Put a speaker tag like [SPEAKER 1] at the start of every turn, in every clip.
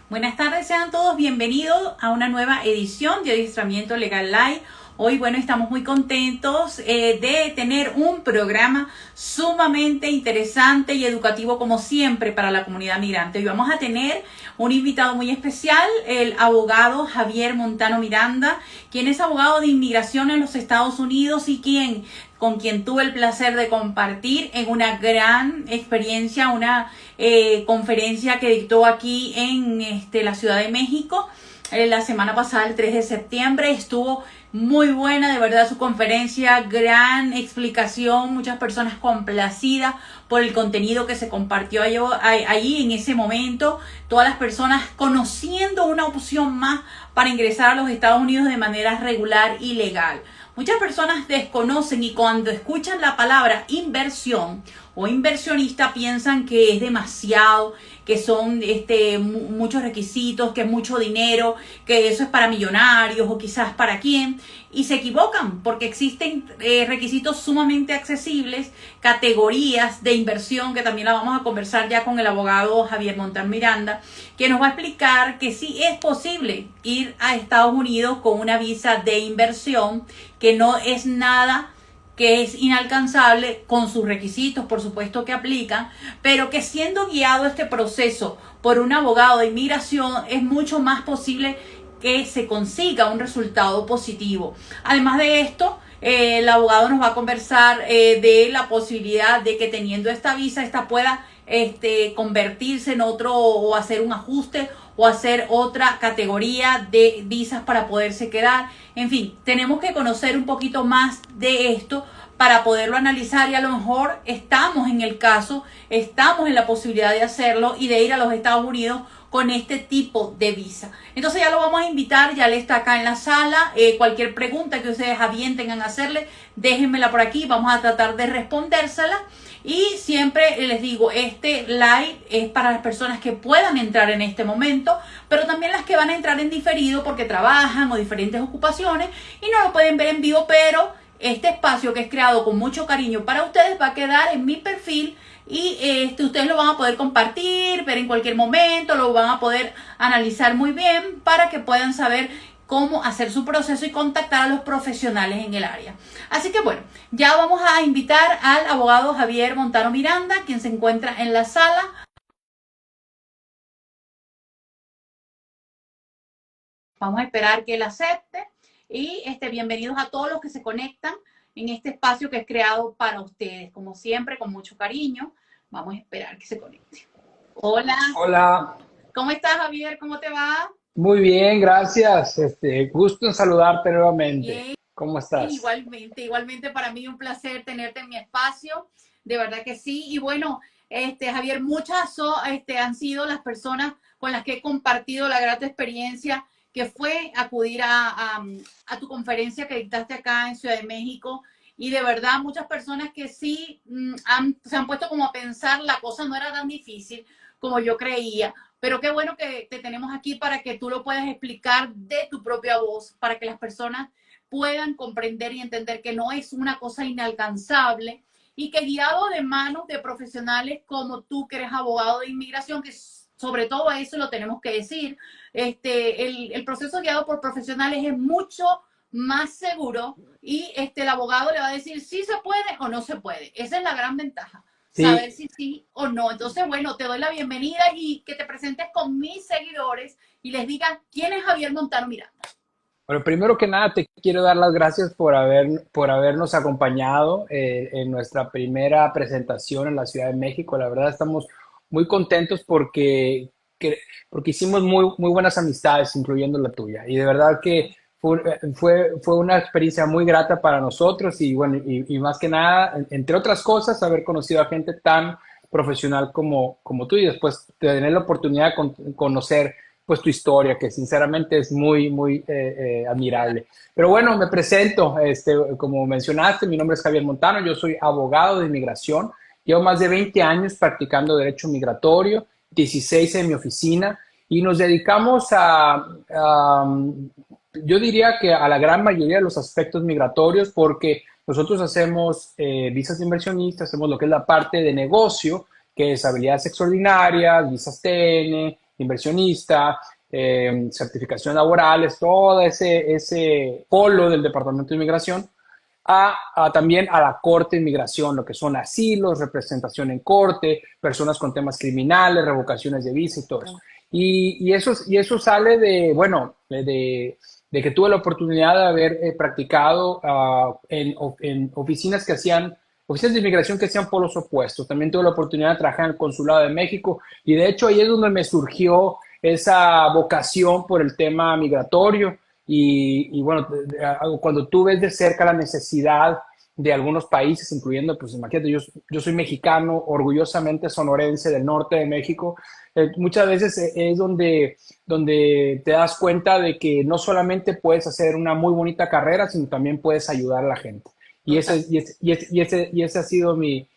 [SPEAKER 1] Buenas tardes, sean todos bienvenidos a una nueva edición de Adiestramiento Legal Live. Hoy, bueno, estamos muy contentos de tener un programa sumamente interesante y educativo, como siempre, para la comunidad migrante. Hoy vamos a tener un invitado muy especial, el abogado Javier Montano Miranda, quien es abogado de inmigración en los Estados Unidos y con quien tuve el placer de compartir en una gran experiencia, una conferencia que dictó aquí en la Ciudad de México. La semana pasada, el 3 de septiembre, estuvo muy buena, de verdad, su conferencia, gran explicación, muchas personas complacidas por el contenido que se compartió allí en ese momento, todas las personas conociendo una opción más para ingresar a los Estados Unidos de manera regular y legal. Muchas personas desconocen y cuando escuchan la palabra inversión o inversionista piensan que es demasiado, que son muchos requisitos, que es mucho dinero, que eso es para millonarios o quizás para quién. Y se equivocan porque existen requisitos sumamente accesibles, categorías de inversión que también la vamos a conversar ya con el abogado Javier Montano Miranda, que nos va a explicar que sí es posible ir a Estados Unidos con una visa de inversión, que no es nada que es inalcanzable con sus requisitos, por supuesto que aplican, pero que siendo guiado este proceso por un abogado de inmigración es mucho más posible que se consiga un resultado positivo. Además de esto, el abogado nos va a conversar de la posibilidad de que teniendo esta visa, esta pueda convertirse en otro o hacer un ajuste o hacer otra categoría de visas para poderse quedar. En fin, tenemos que conocer un poquito más de esto para poderlo analizar y a lo mejor estamos en el caso, estamos en la posibilidad de hacerlo y de ir a los Estados Unidos con este tipo de visa. Entonces ya lo vamos a invitar, ya él está acá en la sala. Cualquier pregunta que ustedes avienten a hacerle, déjenmela por aquí, vamos a tratar de respondérsela. Y siempre les digo, este live es para las personas que puedan entrar en este momento, pero también las que van a entrar en diferido porque trabajan o diferentes ocupaciones y no lo pueden ver en vivo, pero este espacio que es creado con mucho cariño para ustedes va a quedar en mi perfil y ustedes lo van a poder compartir, ver en cualquier momento, lo van a poder analizar muy bien para que puedan saber cómo hacer su proceso y contactar a los profesionales en el área. Así que bueno, ya vamos a invitar al abogado Javier Montano Miranda, quien se encuentra en la sala. Vamos a esperar que él acepte y bienvenidos a todos los que se conectan en este espacio que es creado para ustedes, como siempre, con mucho cariño. Vamos a esperar que se conecte. Hola.
[SPEAKER 2] Hola.
[SPEAKER 1] ¿Cómo estás, Javier? ¿Cómo te va?
[SPEAKER 2] Muy bien, gracias. Gusto en saludarte nuevamente. Bien. ¿Cómo estás?
[SPEAKER 1] Igualmente para mí un placer tenerte en mi espacio. De verdad que sí. Y bueno, Javier, muchas han sido las personas con las que he compartido la grata experiencia que fue acudir a tu conferencia que dictaste acá en Ciudad de México. Y de verdad, muchas personas que sí se han puesto como a pensar, la cosa no era tan difícil como yo creía. Pero qué bueno que te tenemos aquí para que tú lo puedas explicar de tu propia voz, para que las personas puedan comprender y entender que no es una cosa inalcanzable y que guiado de manos de profesionales como tú, que eres abogado de inmigración, que sobre todo eso lo tenemos que decir, el proceso guiado por profesionales es mucho más seguro y el abogado le va a decir si se puede o no se puede. Esa es la gran ventaja. Sí. Saber si sí o no. Entonces, bueno, te doy la bienvenida y que te presentes con mis seguidores y les digas quién es Javier Montano Miranda.
[SPEAKER 2] Bueno, primero que nada te quiero dar las gracias por habernos acompañado en nuestra primera presentación en la Ciudad de México. La verdad estamos muy contentos porque hicimos muy buenas amistades, incluyendo la tuya. Y de verdad que fue una experiencia muy grata para nosotros y bueno, y más que nada, entre otras cosas, haber conocido a gente tan profesional como tú y después tener la oportunidad de conocer pues tu historia, que sinceramente es muy admirable. Pero bueno, me presento, como mencionaste, mi nombre es Javier Montano, yo soy abogado de inmigración, llevo más de 20 años practicando derecho migratorio, 16 en mi oficina y nos dedicamos yo diría que a la gran mayoría de los aspectos migratorios porque nosotros hacemos visas de inversionista, hacemos lo que es la parte de negocio, que es habilidades extraordinarias, visas TN, inversionista, certificaciones laborales, todo ese polo del Departamento de Inmigración, también a la Corte de Inmigración, lo que son asilos, representación en corte, personas con temas criminales, revocaciones de visa y todo eso. Y eso sale de, bueno, de que tuve la oportunidad de haber practicado en oficinas oficinas de inmigración que hacían polos opuestos. También tuve la oportunidad de trabajar en el Consulado de México y de hecho ahí es donde me surgió esa vocación por el tema migratorio y bueno, cuando tú ves de cerca la necesidad de algunos países, incluyendo, pues imagínate, yo soy mexicano, orgullosamente sonorense del norte de México, muchas veces es donde te das cuenta de que no solamente puedes hacer una muy bonita carrera, sino también puedes ayudar a la gente. Y ese ha sido mi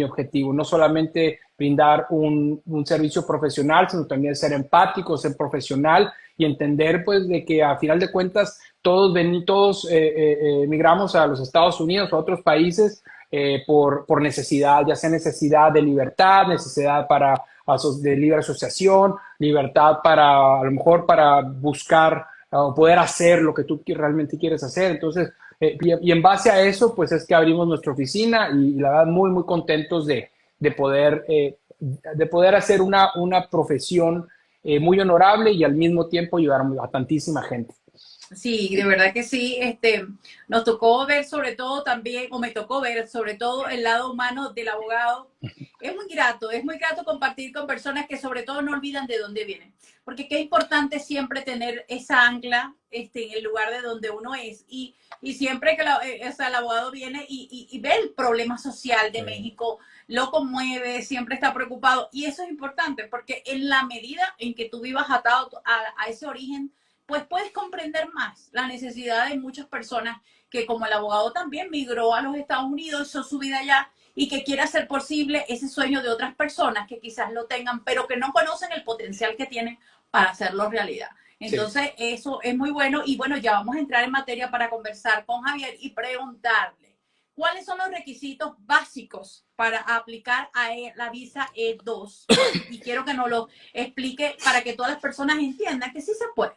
[SPEAKER 2] objetivo, no solamente brindar un servicio profesional, sino también ser empático, ser profesional y entender pues de que a final de cuentas todos migramos a los Estados Unidos o a otros países por necesidad, ya sea necesidad de libertad, necesidad de libre asociación, libertad a lo mejor para buscar o poder hacer lo que tú realmente quieres hacer. Entonces, y en base a eso, pues es que abrimos nuestra oficina y la verdad muy, muy contentos de poder hacer una profesión muy honorable y al mismo tiempo ayudar a tantísima gente.
[SPEAKER 1] Sí, de verdad que sí. Nos tocó ver sobre todo también, o me tocó ver sobre todo el lado humano del abogado. Es muy grato compartir con personas que sobre todo no olvidan de dónde vienen. Porque qué importante siempre tener esa ancla en el lugar de donde uno es. Y siempre que el abogado viene y ve el problema social de México, lo conmueve, siempre está preocupado. Y eso es importante porque en la medida en que tú vivas atado a ese origen, pues puedes comprender más la necesidad de muchas personas que como el abogado también migró a los Estados Unidos, hizo su vida allá y que quiere hacer posible ese sueño de otras personas que quizás lo tengan, pero que no conocen el potencial que tienen para hacerlo realidad. Entonces, sí, eso es muy bueno. Y bueno, ya vamos a entrar en materia para conversar con Javier y preguntarle cuáles son los requisitos básicos para aplicar a la visa E2. Y quiero que nos lo explique para que todas las personas entiendan que sí se puede.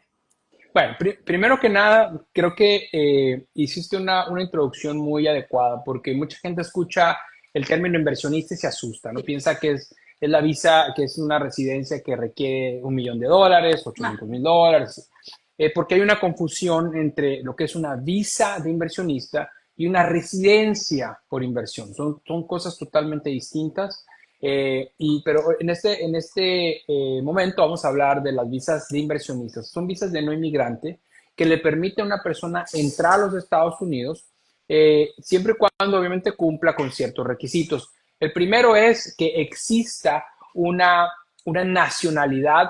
[SPEAKER 2] Bueno, primero que nada, creo que hiciste una introducción muy adecuada porque mucha gente escucha el término inversionista y se asusta, ¿no? Sí. Piensa que es la visa, que es una residencia que requiere $1 millón, $800,000, porque hay una confusión entre lo que es una visa de inversionista y una residencia por inversión. Son cosas totalmente distintas. Pero en este momento vamos a hablar de las visas de inversionistas. Son visas de no inmigrante que le permite a una persona entrar a los Estados Unidos siempre y cuando obviamente cumpla con ciertos requisitos. El primero es que exista una nacionalidad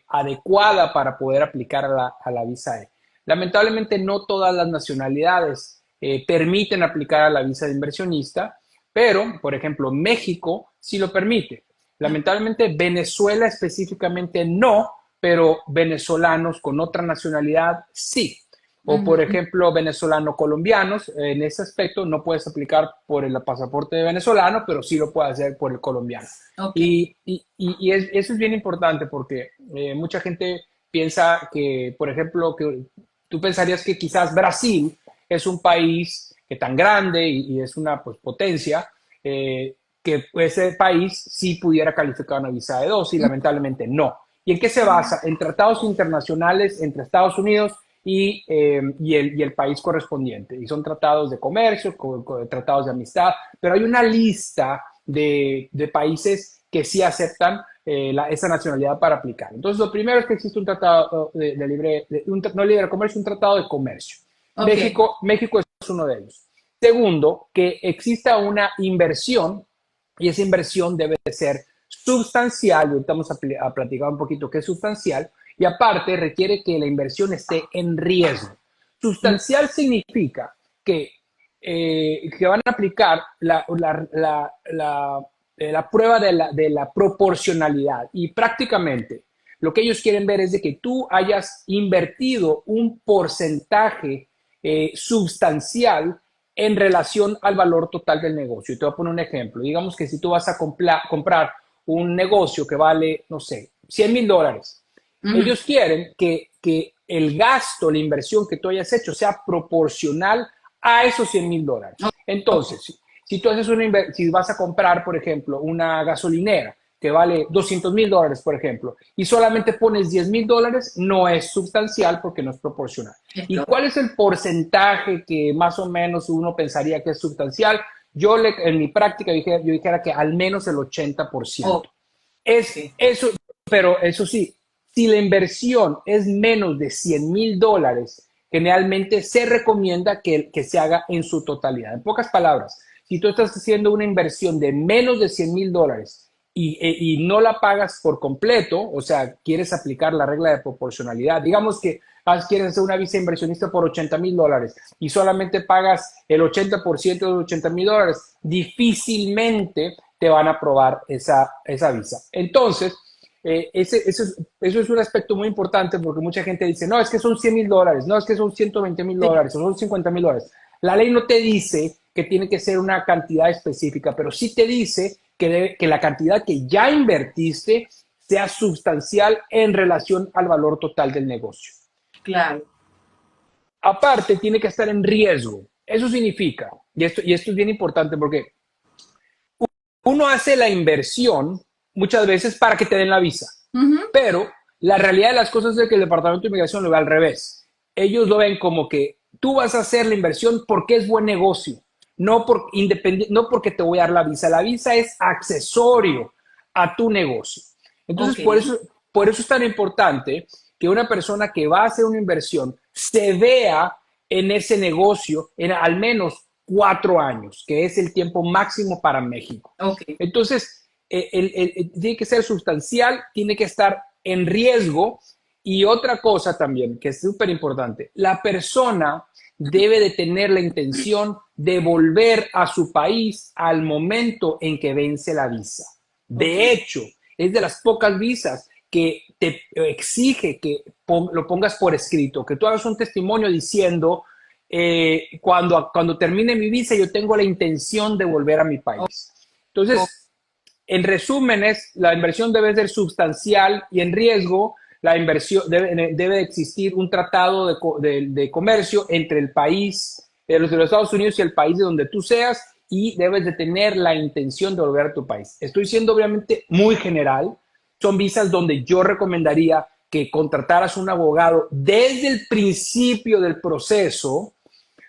[SPEAKER 2] adecuada para poder aplicar a la visa E. Lamentablemente no todas las nacionalidades permiten aplicar a la visa de inversionista, pero, por ejemplo, México sí lo permite. Lamentablemente, Venezuela específicamente no, pero venezolanos con otra nacionalidad sí. O, por ejemplo, venezolano-colombianos, en ese aspecto no puedes aplicar por el pasaporte de venezolano, pero sí lo puedes hacer por el colombiano. Okay. Eso es bien importante porque mucha gente piensa que, por ejemplo, que tú pensarías que quizás Brasil es un país que tan grande y es una pues, potencia, que ese país sí pudiera calificar una visa de E2 y lamentablemente no. ¿Y en qué se basa? En tratados internacionales entre Estados Unidos y el país correspondiente. Y son tratados de comercio, tratados de amistad, pero hay una lista de países que sí aceptan esa nacionalidad para aplicar. Entonces, lo primero es que existe un tratado no libre comercio, un tratado de comercio. Okay. México es uno de ellos. Segundo, que exista una inversión y esa inversión debe de ser sustancial. Y ahorita vamos a platicar un poquito qué es sustancial. Y aparte requiere que la inversión esté en riesgo. Sustancial significa que van a aplicar la prueba de la proporcionalidad y prácticamente lo que ellos quieren ver es de que tú hayas invertido un porcentaje sustancial en relación al valor total del negocio. Y te voy a poner un ejemplo. Digamos que si tú vas a comprar un negocio que vale, no sé, $100,000, ellos quieren que el gasto, la inversión que tú hayas hecho sea proporcional a esos $100,000. Entonces, si tú haces si vas a comprar, por ejemplo, una gasolinera que vale $200,000, por ejemplo, y solamente pones $10,000, no es sustancial porque no es proporcional. ¿Y cuál es el porcentaje que más o menos uno pensaría que es sustancial? En mi práctica yo dijera que al menos el 80%. Eso, pero eso sí, si la inversión es menos de $100,000, generalmente se recomienda que se haga en su totalidad. En pocas palabras, si tú estás haciendo una inversión de menos de $100,000 y no la pagas por completo, o sea, quieres aplicar la regla de proporcionalidad, digamos que quieres hacer una visa inversionista por $80,000 y solamente pagas el 80% de los $80,000, difícilmente te van a aprobar esa visa. Entonces, eso es un aspecto muy importante porque mucha gente dice, no, es que son $100,000, no, es que son $120,000 o son $50,000. La ley no te dice que tiene que ser una cantidad específica, pero sí te dice que la cantidad que ya invertiste sea sustancial en relación al valor total del negocio.
[SPEAKER 1] Claro.
[SPEAKER 2] Aparte, tiene que estar en riesgo. Eso significa, y esto es bien importante porque uno hace la inversión muchas veces para que te den la visa, pero la realidad de las cosas es que el Departamento de Inmigración lo ve al revés. Ellos lo ven como que tú vas a hacer la inversión porque es buen negocio, no porque te voy a dar la visa. La visa es accesorio a tu negocio. Entonces, por eso es tan importante que una persona que va a hacer una inversión se vea en ese negocio en al menos 4 años, que es el tiempo máximo para México. Entonces, tiene que ser sustancial, tiene que estar en riesgo. Y otra cosa también, que es súper importante, la persona debe de tener la intención de volver a su país al momento en que vence la visa. De hecho, es de las pocas visas que te exige que lo pongas por escrito, que tú hagas un testimonio diciendo, cuando termine mi visa yo tengo la intención de volver a mi país. Entonces, en resumen, la inversión debe ser sustancial y en riesgo. La inversión debe existir un tratado de comercio entre el país de los Estados Unidos y el país de donde tú seas, y debes de tener la intención de volver a tu país. Estoy siendo obviamente muy general. Son visas donde yo recomendaría que contrataras un abogado desde el principio del proceso,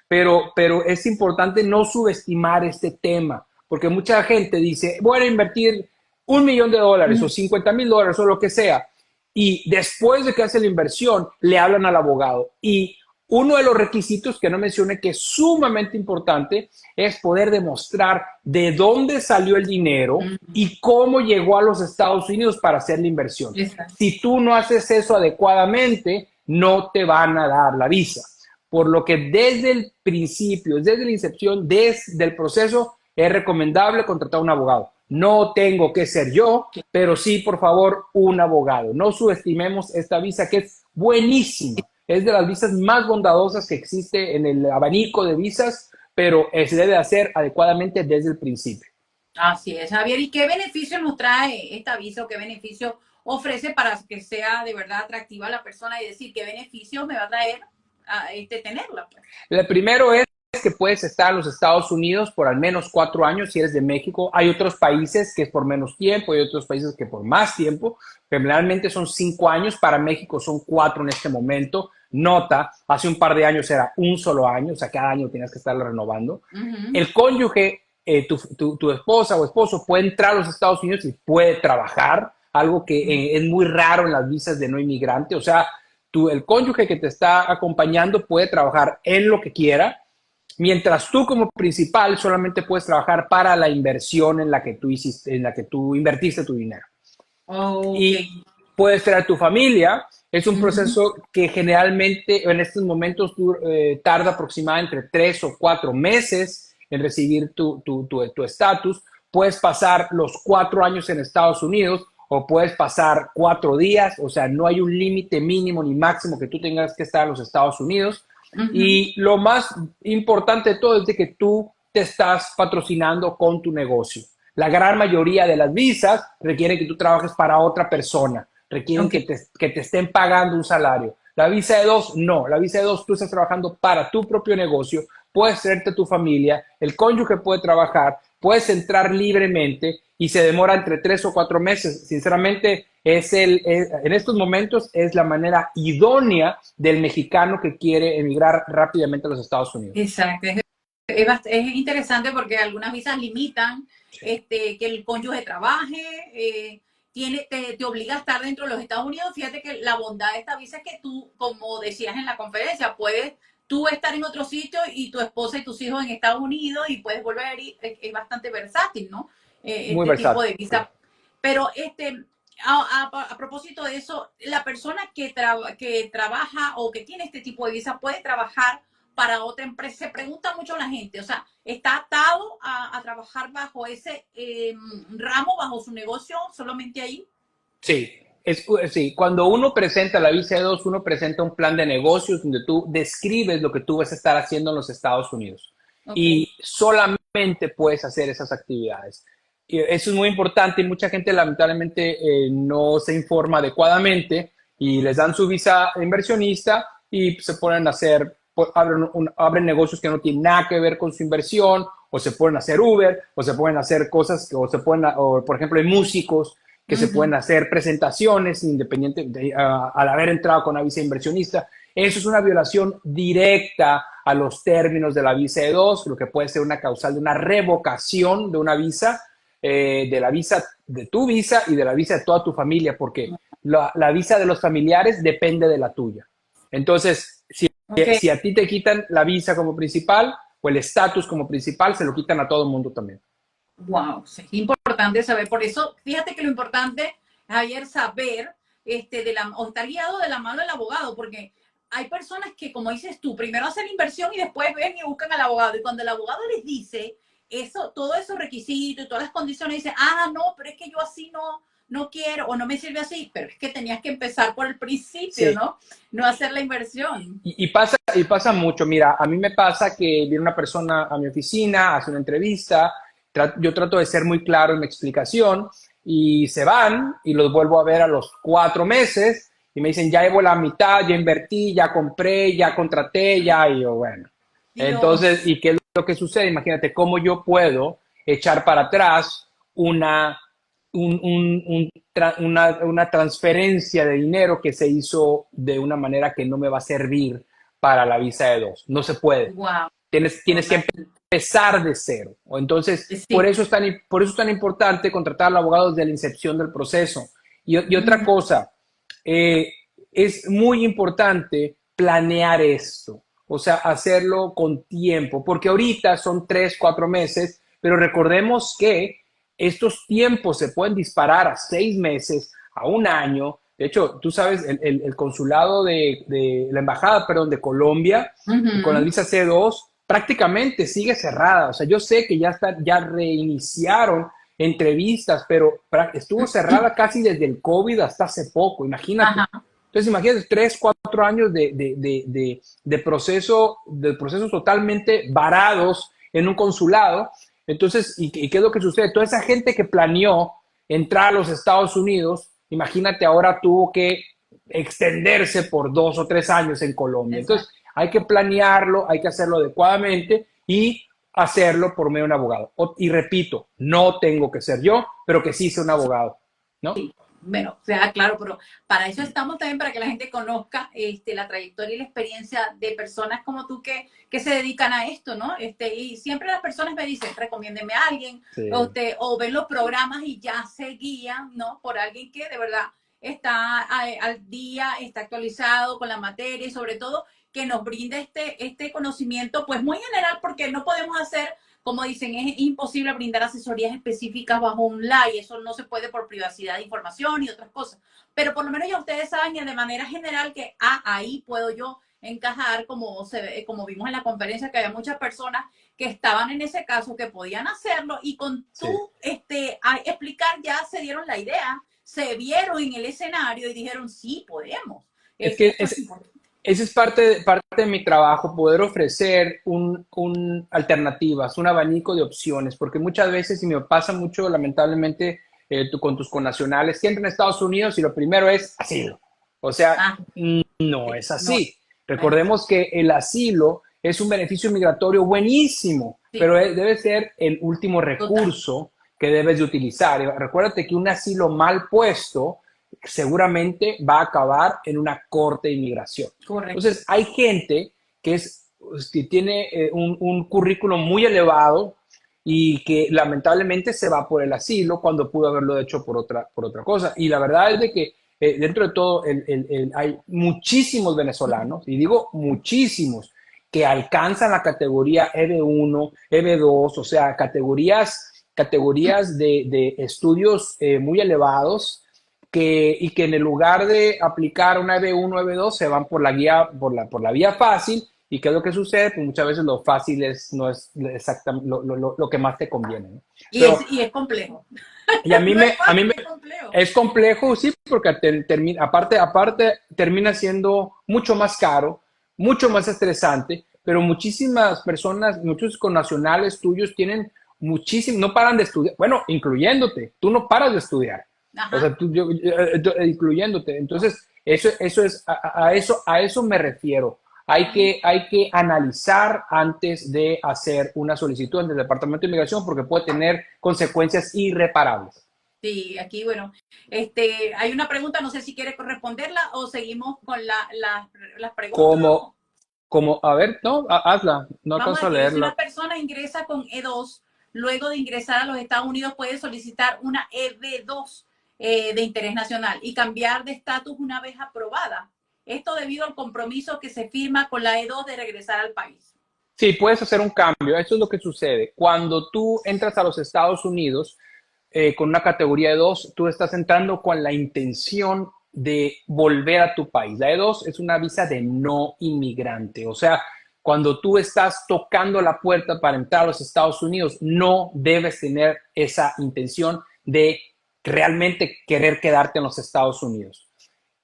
[SPEAKER 2] pero es importante no subestimar este tema, porque mucha gente dice, voy a invertir $1,000,000 o $50,000 o lo que sea, y después de que hace la inversión, le hablan al abogado. Y uno de los requisitos que no mencioné, que es sumamente importante, es poder demostrar de dónde salió el dinero y cómo llegó a los Estados Unidos para hacer la inversión. Si tú no haces eso adecuadamente, no te van a dar la visa. Por lo que desde el principio, desde la incepción, desde el proceso, es recomendable contratar a un abogado. No tengo que ser yo, pero sí, por favor, un abogado. No subestimemos esta visa, que es buenísima. Es de las visas más bondadosas que existe en el abanico de visas, pero se debe hacer adecuadamente desde el principio.
[SPEAKER 1] Así es, Javier. ¿Y qué beneficio nos trae esta visa o qué beneficio ofrece para que sea de verdad atractiva a la persona y decir qué beneficio me va a traer tenerla? Pues?
[SPEAKER 2] El primero es que puedes estar en los Estados Unidos por al menos 4 años si eres de México. Hay otros países que es por menos tiempo, hay otros países que por más tiempo. Generalmente son 5 años, para México son 4 en este momento. Nota, hace un par de años era un solo año, o sea, cada año tienes que estarlo renovando. El cónyuge, tu esposa o esposo puede entrar a los Estados Unidos y puede trabajar, algo que es muy raro en las visas de no inmigrante. O sea, el cónyuge que te está acompañando puede trabajar en lo que quiera, mientras tú como principal solamente puedes trabajar para la inversión en la que tú invertiste tu dinero. Y puedes traer a tu familia. Es un proceso que generalmente en estos momentos tarda aproximadamente entre 3 o 4 meses en recibir tu estatus. Puedes pasar los 4 años en Estados Unidos o puedes pasar 4 días. O sea, no hay un límite mínimo ni máximo que tú tengas que estar en los Estados Unidos.
[SPEAKER 1] Ujú.
[SPEAKER 2] Y lo más importante de todo es de que tú te estás patrocinando con tu negocio. La gran mayoría de las visas requieren que tú trabajes para otra persona, requieren
[SPEAKER 1] Ok.
[SPEAKER 2] que te estén pagando un salario. La visa de dos, no. La visa de dos, tú estás trabajando para tu propio negocio, puedes traerte a tu familia, el cónyuge puede trabajar, puedes entrar libremente y se demora entre 3 o 4 meses. Sinceramente, en estos momentos es la manera idónea del mexicano que quiere emigrar rápidamente a los Estados Unidos.
[SPEAKER 1] Exacto. Es interesante porque algunas visas limitan que el cónyuge trabaje, te obliga a estar dentro de los Estados Unidos. Fíjate que la bondad de esta visa es que tú, como decías en la conferencia, puedes tú estar en otro sitio y tu esposa y tus hijos en Estados Unidos y puedes volver y es bastante versátil, ¿no?
[SPEAKER 2] Muy
[SPEAKER 1] Este tipo
[SPEAKER 2] versátil.
[SPEAKER 1] de visa. Pero a propósito de eso, la persona que trabaja o que tiene este tipo de visa puede trabajar para otra empresa. Se pregunta mucho la gente, o sea, ¿está atado a trabajar bajo ese ramo, bajo su negocio, solamente ahí?
[SPEAKER 2] Sí, sí, cuando uno presenta la visa E2, uno presenta un plan de negocios donde tú describes lo que tú vas a estar haciendo en los Estados Unidos
[SPEAKER 1] Ok.
[SPEAKER 2] y solamente puedes hacer esas actividades. Y eso es muy importante y mucha gente lamentablemente no se informa adecuadamente y les dan su visa inversionista y se ponen a hacer, abren negocios que no tienen nada que ver con su inversión o se pueden hacer Uber o se pueden hacer cosas, o por ejemplo, hay músicos que se pueden
[SPEAKER 1] Ujú.
[SPEAKER 2] hacer presentaciones independiente al haber entrado con una visa inversionista. Eso es una violación directa a los términos de la visa E2, lo que puede ser una causal de una revocación de una visa, de la visa de tu visa y de la visa de toda tu familia, porque la visa de los familiares depende de la tuya. Entonces,
[SPEAKER 1] Ok.
[SPEAKER 2] si a ti te quitan la visa como principal o el estatus como principal, se lo quitan a todo el mundo también.
[SPEAKER 1] Wow, sí, es importante saber. Por eso, fíjate que lo importante, Javier, saber o estar guiado de la mano del abogado, porque hay personas que, como dices tú, primero hacen la inversión y después ven y buscan al abogado. Y cuando el abogado les dice eso, todos esos requisitos y todas las condiciones, dicen, no, pero es que yo así no quiero o no me sirve así, pero es que tenías que empezar por el principio,
[SPEAKER 2] Sí,
[SPEAKER 1] ¿no? No hacer la inversión.
[SPEAKER 2] y pasa mucho. Mira, a mí me pasa que viene una persona a mi oficina, hace una entrevista, yo trato de ser muy claro en mi explicación y se van y los vuelvo a ver a los 4 meses y me dicen, ya llevo la mitad, ya invertí, ya compré, ya contraté, ya, y yo, bueno. Entonces,
[SPEAKER 1] Dios.
[SPEAKER 2] ¿y qué es lo que sucede? Imagínate cómo yo puedo echar para atrás una una transferencia de dinero que se hizo de una manera que no me va a servir para la visa de dos. No se puede.
[SPEAKER 1] Wow.
[SPEAKER 2] Tienes que empezar de cero. Entonces, por
[SPEAKER 1] Sí.
[SPEAKER 2] eso es tan importante contratar al abogado desde la incepción del proceso. Y otra
[SPEAKER 1] Ujú.
[SPEAKER 2] cosa, eh, es muy importante planear esto, o sea, hacerlo con tiempo, porque ahorita son 3, 4 meses, pero recordemos que estos tiempos se pueden disparar a 6 meses, a un año. De hecho, tú sabes, el consulado de la embajada, perdón, de Colombia, con la
[SPEAKER 1] Ujú.
[SPEAKER 2] visa C2, prácticamente sigue cerrada. O sea, yo sé que ya reiniciaron entrevistas, pero estuvo cerrada casi desde el COVID hasta hace poco, imagínate.
[SPEAKER 1] Ajá.
[SPEAKER 2] Entonces, imagínate, 3, 4 años de procesos totalmente varados en un consulado. Entonces, ¿y qué es lo que sucede? Toda esa gente que planeó entrar a los Estados Unidos, imagínate, ahora tuvo que extenderse por 2 o 3 años en Colombia. Entonces,
[SPEAKER 1] Exacto.
[SPEAKER 2] hay que planearlo, hay que hacerlo adecuadamente y hacerlo por medio de un abogado. Y repito, no tengo que ser yo, pero que sí sea un abogado, ¿no?
[SPEAKER 1] Bueno, o sea, claro, pero para eso estamos también, para que la gente conozca la trayectoria y la experiencia de personas como tú que se dedican a esto, ¿no? Y siempre las personas me dicen, recomiéndeme a alguien,
[SPEAKER 2] Sí.
[SPEAKER 1] o ven los programas y ya se guían, ¿no? Por alguien que de verdad está al día, está actualizado con la materia y sobre todo que nos brinde este conocimiento, pues muy general, porque no podemos hacer como dicen, es imposible brindar asesorías específicas bajo un live, eso no se puede por privacidad de información y otras cosas. Pero por lo menos ya ustedes saben de manera general que ahí puedo yo encajar, como vimos en la conferencia, que había muchas personas que estaban en ese caso, que podían hacerlo, y con
[SPEAKER 2] Sí.
[SPEAKER 1] tú a explicar ya se dieron la idea, se vieron en el escenario y dijeron, sí, podemos.
[SPEAKER 2] Es que
[SPEAKER 1] Esto es importante.
[SPEAKER 2] esa es parte de mi trabajo, poder ofrecer alternativas, un abanico de opciones, porque muchas veces, y me pasa mucho lamentablemente con tus connacionales, que entran a Estados Unidos y lo primero es asilo. O sea,
[SPEAKER 1] Ah,
[SPEAKER 2] no es
[SPEAKER 1] no,
[SPEAKER 2] así.
[SPEAKER 1] no es así.
[SPEAKER 2] Recordemos que el asilo es un beneficio migratorio buenísimo,
[SPEAKER 1] Sí,
[SPEAKER 2] pero debe ser el último
[SPEAKER 1] total.
[SPEAKER 2] recurso que debes de utilizar. Y recuérdate que un asilo mal puesto seguramente va a acabar en una corte de inmigración.
[SPEAKER 1] Correcto.
[SPEAKER 2] Entonces, hay gente que tiene un currículum muy elevado y que lamentablemente se va por el asilo cuando pudo haberlo hecho por otra cosa. Y la verdad es de que dentro de todo hay muchísimos venezolanos, y digo muchísimos, que alcanzan la categoría EB1, EB2, o sea, categorías de estudios muy elevados y que en el lugar de aplicar una EB1, EB2 se van por la guía, por la vía fácil. ¿Y qué es lo que sucede? Pues muchas veces lo fácil no es exactamente lo que más te conviene, ¿no? Pero
[SPEAKER 1] Y es complejo.
[SPEAKER 2] y a mí
[SPEAKER 1] No es
[SPEAKER 2] a mí
[SPEAKER 1] fácil,
[SPEAKER 2] me,
[SPEAKER 1] es complejo.
[SPEAKER 2] es complejo, sí, porque aparte termina siendo mucho más caro, mucho más estresante, pero muchísimas personas, muchos connacionales tuyos tienen muchísimo, no paran de estudiar, bueno, incluyéndote, tú no paras de estudiar, o
[SPEAKER 1] Ajá.
[SPEAKER 2] sea, incluyéndote. Entonces, eso es, a eso me refiero. Hay que analizar antes de hacer una solicitud en el Departamento de Inmigración porque puede tener consecuencias irreparables.
[SPEAKER 1] Sí, aquí, bueno, hay una pregunta, no sé si quieres responderla o seguimos con las preguntas.
[SPEAKER 2] Como, a ver, no, hazla, no
[SPEAKER 1] Vamos
[SPEAKER 2] alcanzo a
[SPEAKER 1] aquí, si
[SPEAKER 2] leerla.
[SPEAKER 1] una persona ingresa con E2, luego de ingresar a los Estados Unidos puede solicitar una EB2 de interés nacional y cambiar de estatus una vez aprobada. Esto debido al compromiso que se firma con la E2 de regresar al país.
[SPEAKER 2] Sí, puedes hacer un cambio. Eso es lo que sucede. Cuando tú entras a los Estados Unidos con una categoría de 2, tú estás entrando con la intención de volver a tu país. La E2 es una visa de no inmigrante. O sea, cuando tú estás tocando la puerta para entrar a los Estados Unidos, no debes tener esa intención de realmente querer quedarte en los Estados Unidos.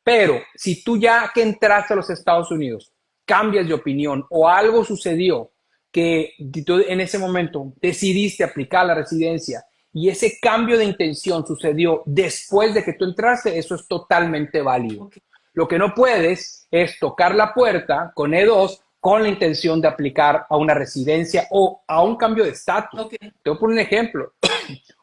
[SPEAKER 2] Pero si tú ya que entraste a los Estados Unidos cambias de opinión o algo sucedió que tú en ese momento decidiste aplicar la residencia y ese cambio de intención sucedió después de que tú entraste, eso es totalmente válido.
[SPEAKER 1] Okay.
[SPEAKER 2] Lo que no puedes es tocar la puerta con E2 con la intención de aplicar a una residencia o a un cambio de estatus.
[SPEAKER 1] Okay.
[SPEAKER 2] Te voy a poner un ejemplo.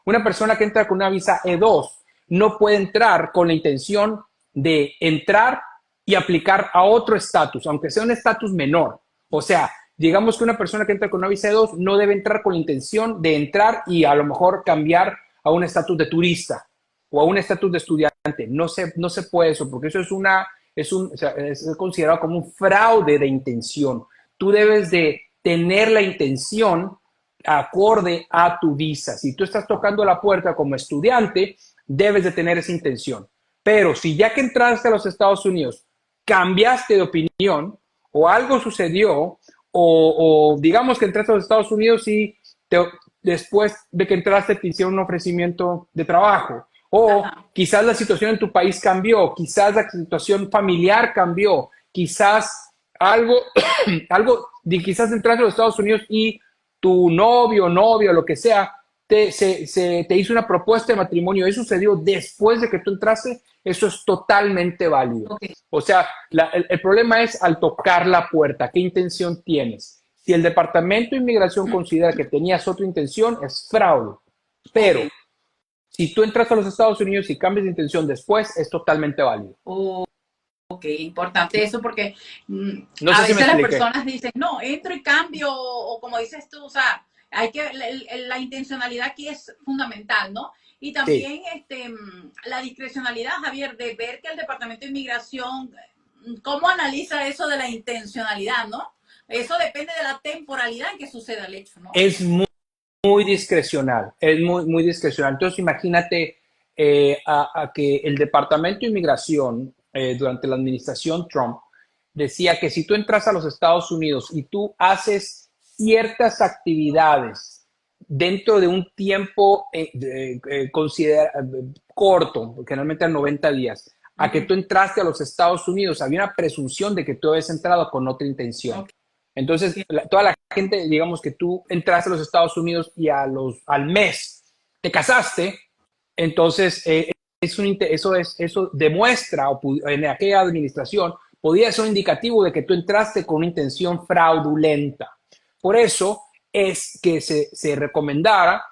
[SPEAKER 2] Una persona que entra con una visa E2 no puede entrar con la intención de entrar y aplicar a otro estatus, aunque sea un estatus menor. O sea, digamos que una persona que entra con una visa E2 no debe entrar con la intención de entrar y a lo mejor cambiar a un estatus de turista o a un estatus de estudiante. No se puede eso, porque eso o sea, es considerado como un fraude de intención. Tú debes de tener la intención acorde a tu visa. Si tú estás tocando la puerta como estudiante, debes de tener esa intención. Pero si ya que entraste a los Estados Unidos, cambiaste de opinión o algo sucedió, o digamos que entraste a los Estados Unidos y después de que entraste te hicieron un ofrecimiento de trabajo, o
[SPEAKER 1] Ajá.
[SPEAKER 2] quizás la situación en tu país cambió, quizás la situación familiar cambió, quizás algo, quizás entraste a los Estados Unidos y tu novio, novia, lo que sea, te hizo una propuesta de matrimonio, eso sucedió después de que tú entraste, eso es totalmente válido.
[SPEAKER 1] Okay.
[SPEAKER 2] O sea, el problema es al tocar la puerta, ¿qué intención tienes? Si el Departamento de Inmigración considera que tenías otra intención, es fraude. Pero
[SPEAKER 1] Okay.
[SPEAKER 2] si tú entras a los Estados Unidos y cambias de intención después, es totalmente válido.
[SPEAKER 1] Ok, importante eso porque
[SPEAKER 2] No
[SPEAKER 1] a
[SPEAKER 2] sé si me
[SPEAKER 1] veces las
[SPEAKER 2] expliqué.
[SPEAKER 1] personas dicen, no, entro y cambio, o como dices tú, o sea, hay que, la intencionalidad aquí es fundamental, ¿no? Y
[SPEAKER 2] Sí.
[SPEAKER 1] también la discrecionalidad, Javier, de ver que el Departamento de Inmigración, ¿cómo analiza eso de la intencionalidad, no? Eso depende de la temporalidad en que suceda el hecho, ¿no?
[SPEAKER 2] Es muy discrecional, es muy discrecional. Entonces, imagínate a que el Departamento de Inmigración, durante la administración Trump, decía que si tú entras a los Estados Unidos y tú haces ciertas actividades dentro de un tiempo corto, generalmente a 90 días, a que tú entraste a los Estados Unidos, había una presunción de que tú habías entrado con otra intención.
[SPEAKER 1] Ok.
[SPEAKER 2] Entonces, toda la gente, digamos que tú entraste a los Estados Unidos y al mes te casaste, entonces eso demuestra, en aquella administración, podía ser un indicativo de que tú entraste con una intención fraudulenta. Por eso es que se recomendaba,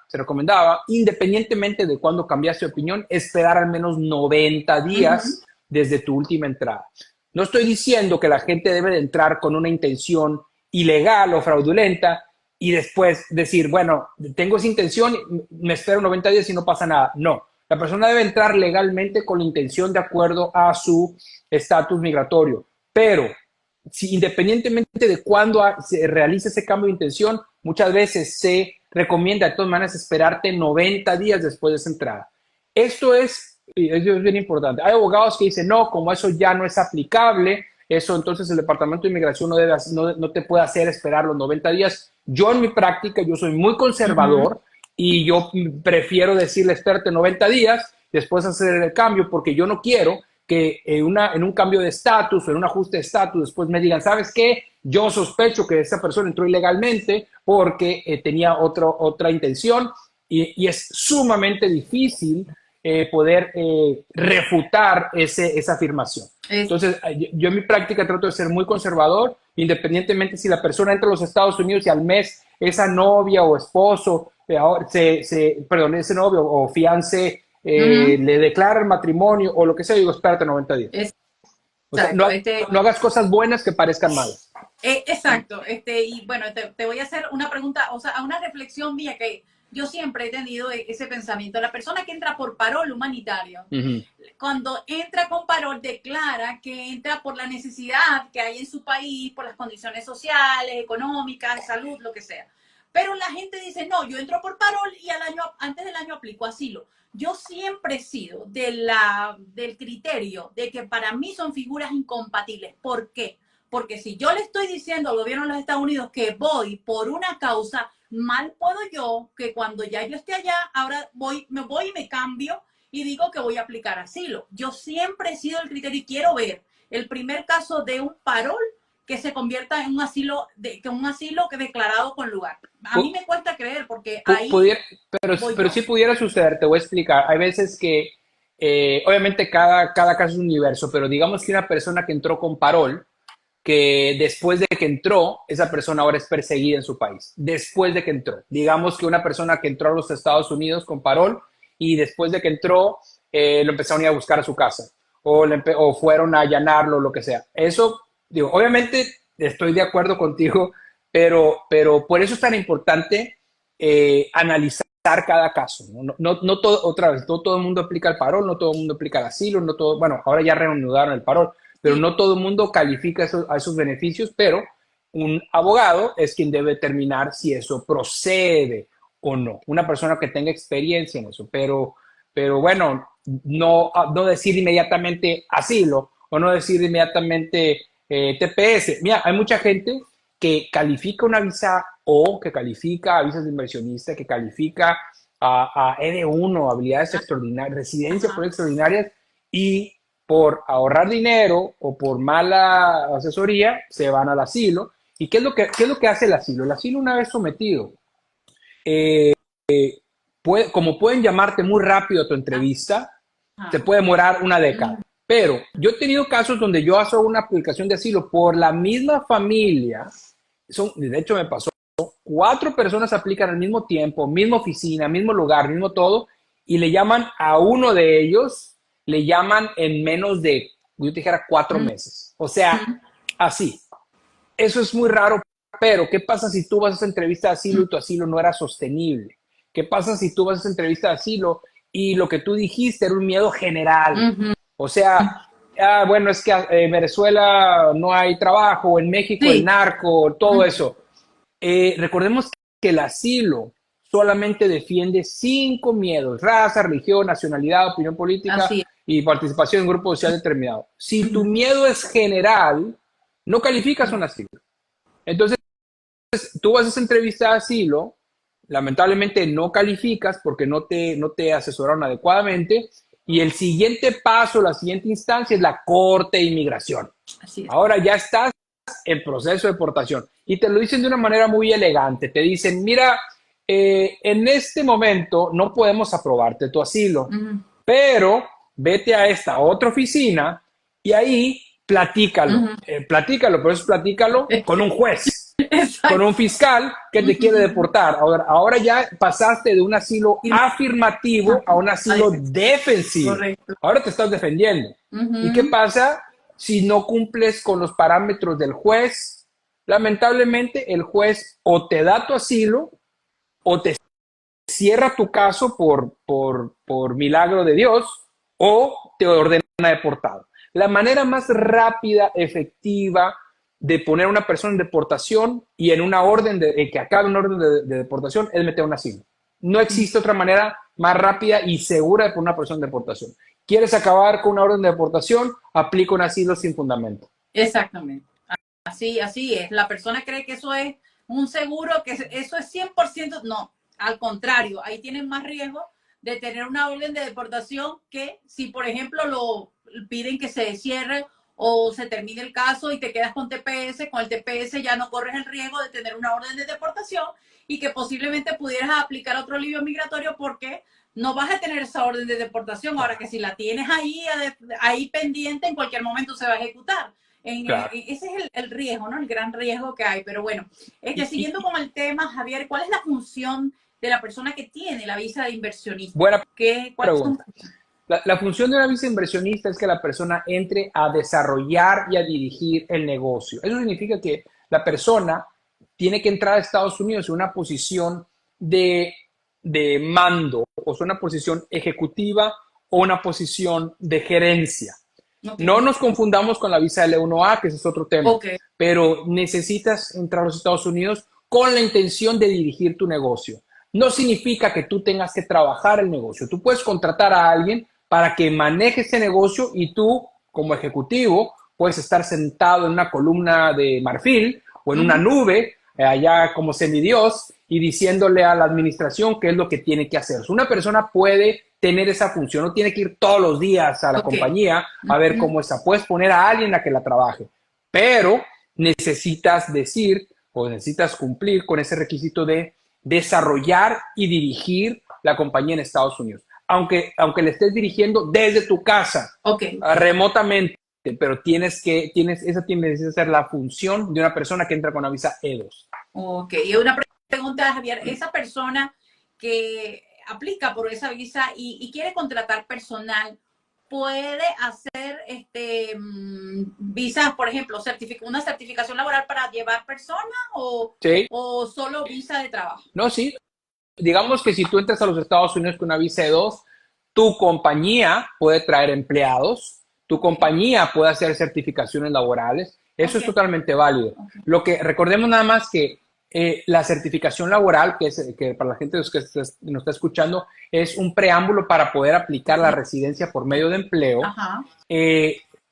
[SPEAKER 2] independientemente de cuándo cambiaste de opinión, esperar al menos 90 días desde tu última entrada. No estoy diciendo que la gente debe de entrar con una intención ilegal o fraudulenta y después decir, bueno, tengo esa intención, me espero 90 días y no pasa nada. No, la persona debe entrar legalmente con la intención de acuerdo a su estatus migratorio. Pero si independientemente de cuándo se realice ese cambio de intención, muchas veces se recomienda de todas maneras esperarte 90 días después de esa entrada. Esto es bien importante. Hay abogados que dicen, no, como eso ya no es aplicable, eso entonces el Departamento de Inmigración no te puede hacer esperar los 90 días. Yo en mi práctica, yo soy muy conservador y yo prefiero decirle espérate 90 días, después hacer el cambio, porque yo no quiero que en un cambio de estatus o en un ajuste de estatus después me digan, ¿sabes qué? Yo sospecho que esa persona entró ilegalmente porque tenía otra intención y es sumamente difícil poder refutar esa afirmación. Entonces, yo en mi práctica trato de ser muy conservador, independientemente si la persona entra a los Estados Unidos y al mes esa novia o esposo, ese novio o fiancé le declara el matrimonio o lo que sea, digo, espérate 90 días. O sea, no hagas cosas buenas que parezcan malas.
[SPEAKER 1] Exacto. Y bueno, te voy a hacer una pregunta, o sea, una reflexión mía que yo siempre he tenido ese pensamiento. La persona que entra por parol humanitario, cuando entra con parol, declara que entra por la necesidad que hay en su país, por las condiciones sociales, económicas, salud, lo que sea. Pero la gente dice, no, yo entro por parol y antes del año aplico asilo. Yo siempre he sido del criterio de que para mí son figuras incompatibles. ¿Por qué? Porque si yo le estoy diciendo al gobierno de los Estados Unidos que voy por una causa, mal puedo yo que cuando ya yo esté allá, ahora me voy y me cambio y digo que voy a aplicar asilo. Yo siempre he sido el criterio y quiero ver el primer caso de un parol que se convierta en un asilo que declarado con lugar. A mí me cuesta creer porque ahí...
[SPEAKER 2] Pero sí pudiera suceder, te voy a explicar. Hay veces que, obviamente cada caso es un universo, pero digamos que una persona que entró con parol, que después de que entró, esa persona ahora es perseguida en su país. Después de que entró. Digamos que una persona que entró a los Estados Unidos con parol y después de que entró, lo empezaron a ir a buscar a su casa o fueron a allanarlo, lo que sea. Eso, digo, obviamente estoy de acuerdo contigo, pero por eso es tan importante analizar cada caso. No todo, otra vez, no todo el mundo aplica el parol, no todo el mundo aplica el asilo, no todo, bueno, ahora ya reanudaron el parol, pero no todo el mundo califica a esos beneficios, pero un abogado es quien debe determinar si eso procede o no. Una persona que tenga experiencia en eso, pero bueno, no decir inmediatamente asilo o no decir inmediatamente TPS. Mira, hay mucha gente que califica una visa O, que califica a visas de inversionista, que califica a ED1, habilidades extraordinarias, residencia por extraordinarias, y por ahorrar dinero o por mala asesoría se van al asilo. ¿Y qué es lo que hace el asilo? El asilo, una vez sometido, como pueden llamarte muy rápido a tu entrevista, te puede demorar una década. Pero yo he tenido casos donde yo hago una aplicación de asilo por la misma familia. De hecho, me pasó, 4 personas aplican al mismo tiempo, misma oficina, mismo lugar, mismo todo, y le llaman a uno de ellos, le llaman en menos de, yo te dijera, 4 meses. O sea, así. Eso es muy raro, pero ¿qué pasa si tú vas a esa entrevista de asilo y tu asilo no era sostenible? ¿Qué pasa si tú vas a esa entrevista de asilo y lo que tú dijiste era un miedo general? O sea, bueno, es que en Venezuela no hay trabajo, en México el narco, todo eso. Recordemos que el asilo solamente defiende 5 miedos: raza, religión, nacionalidad, opinión política y participación en un grupo social determinado. Si tu miedo es general, no calificas un asilo. Entonces, tú vas a esa entrevista de asilo, lamentablemente no calificas porque no te asesoraron adecuadamente Y el siguiente paso, la siguiente instancia es la Corte de Inmigración.
[SPEAKER 1] Así es.
[SPEAKER 2] Ahora ya estás en proceso de deportación y te lo dicen de una manera muy elegante. Te dicen, mira, en este momento no podemos aprobarte tu asilo, pero vete a esta otra oficina y ahí platícalo. Platícalo, pero eso platícalo con un juez, con un fiscal que te quiere deportar. Ahora ya pasaste de un asilo afirmativo a un asilo defensivo.
[SPEAKER 1] Correcto.
[SPEAKER 2] Ahora te estás defendiendo. ¿Y qué pasa si no cumples con los parámetros del juez? Lamentablemente, el juez o te da tu asilo o te cierra tu caso por milagro de Dios o te ordena deportado. La manera más rápida, efectiva de poner a una persona en deportación y en una orden que acabe una orden de deportación es meter un asilo. No existe otra manera más rápida y segura de poner a una persona en deportación. ¿Quieres acabar con una orden de deportación? Aplica un asilo sin fundamento.
[SPEAKER 1] Exactamente. Así es. La persona cree que eso es un seguro, que eso es 100%. No, al contrario, ahí tienen más riesgo de tener una orden de deportación que si, por ejemplo, lo piden que se cierre o se termine el caso y te quedas con TPS. Con el TPS ya no corres el riesgo de tener una orden de deportación y que posiblemente pudieras aplicar otro alivio migratorio porque no vas a tener esa orden de deportación. Ahora que si la tienes ahí pendiente, en cualquier momento se va a ejecutar.
[SPEAKER 2] Claro.
[SPEAKER 1] Ese es el riesgo, ¿no? El gran riesgo que hay. Pero bueno, siguiendo con el tema, Javier, ¿cuál es la función de la persona que tiene la visa de inversionista?
[SPEAKER 2] Buena
[SPEAKER 1] ¿Cuáles
[SPEAKER 2] pregunta.
[SPEAKER 1] son?
[SPEAKER 2] La función de una visa inversionista es que la persona entre a desarrollar y a dirigir el negocio. Eso significa que la persona tiene que entrar a Estados Unidos en una posición de mando, o sea, una posición ejecutiva o una posición de gerencia. Okay. No nos confundamos con la visa L1A, que ese es otro tema, pero necesitas entrar a los Estados Unidos con la intención de dirigir tu negocio. No significa que tú tengas que trabajar el negocio. Tú puedes contratar a alguien para que maneje ese negocio y tú, como ejecutivo, puedes estar sentado en una columna de marfil o en una nube, allá como semidios, y diciéndole a la administración qué es lo que tiene que hacer. Una persona puede tener esa función, no tiene que ir todos los días a la compañía a ver cómo está. Puedes poner a alguien a que la trabaje, pero necesitas decir o necesitas cumplir con ese requisito de desarrollar y dirigir la compañía en Estados Unidos. Aunque le estés dirigiendo desde tu casa, remotamente, pero esa tiene que ser la función de una persona que entra con la visa E2.
[SPEAKER 1] Ok, y una pregunta, Javier, esa persona que aplica por esa visa y quiere contratar personal, ¿puede hacer visas, por ejemplo, una certificación laboral para llevar personas o solo visa de trabajo?
[SPEAKER 2] No, sí. Digamos que si tú entras a los Estados Unidos con una visa E2, tu compañía puede traer empleados, tu compañía puede hacer certificaciones laborales. Eso es totalmente válido. Lo que recordemos nada más que la certificación laboral, que para la gente que nos está escuchando, es un preámbulo para poder aplicar la residencia por medio de empleo.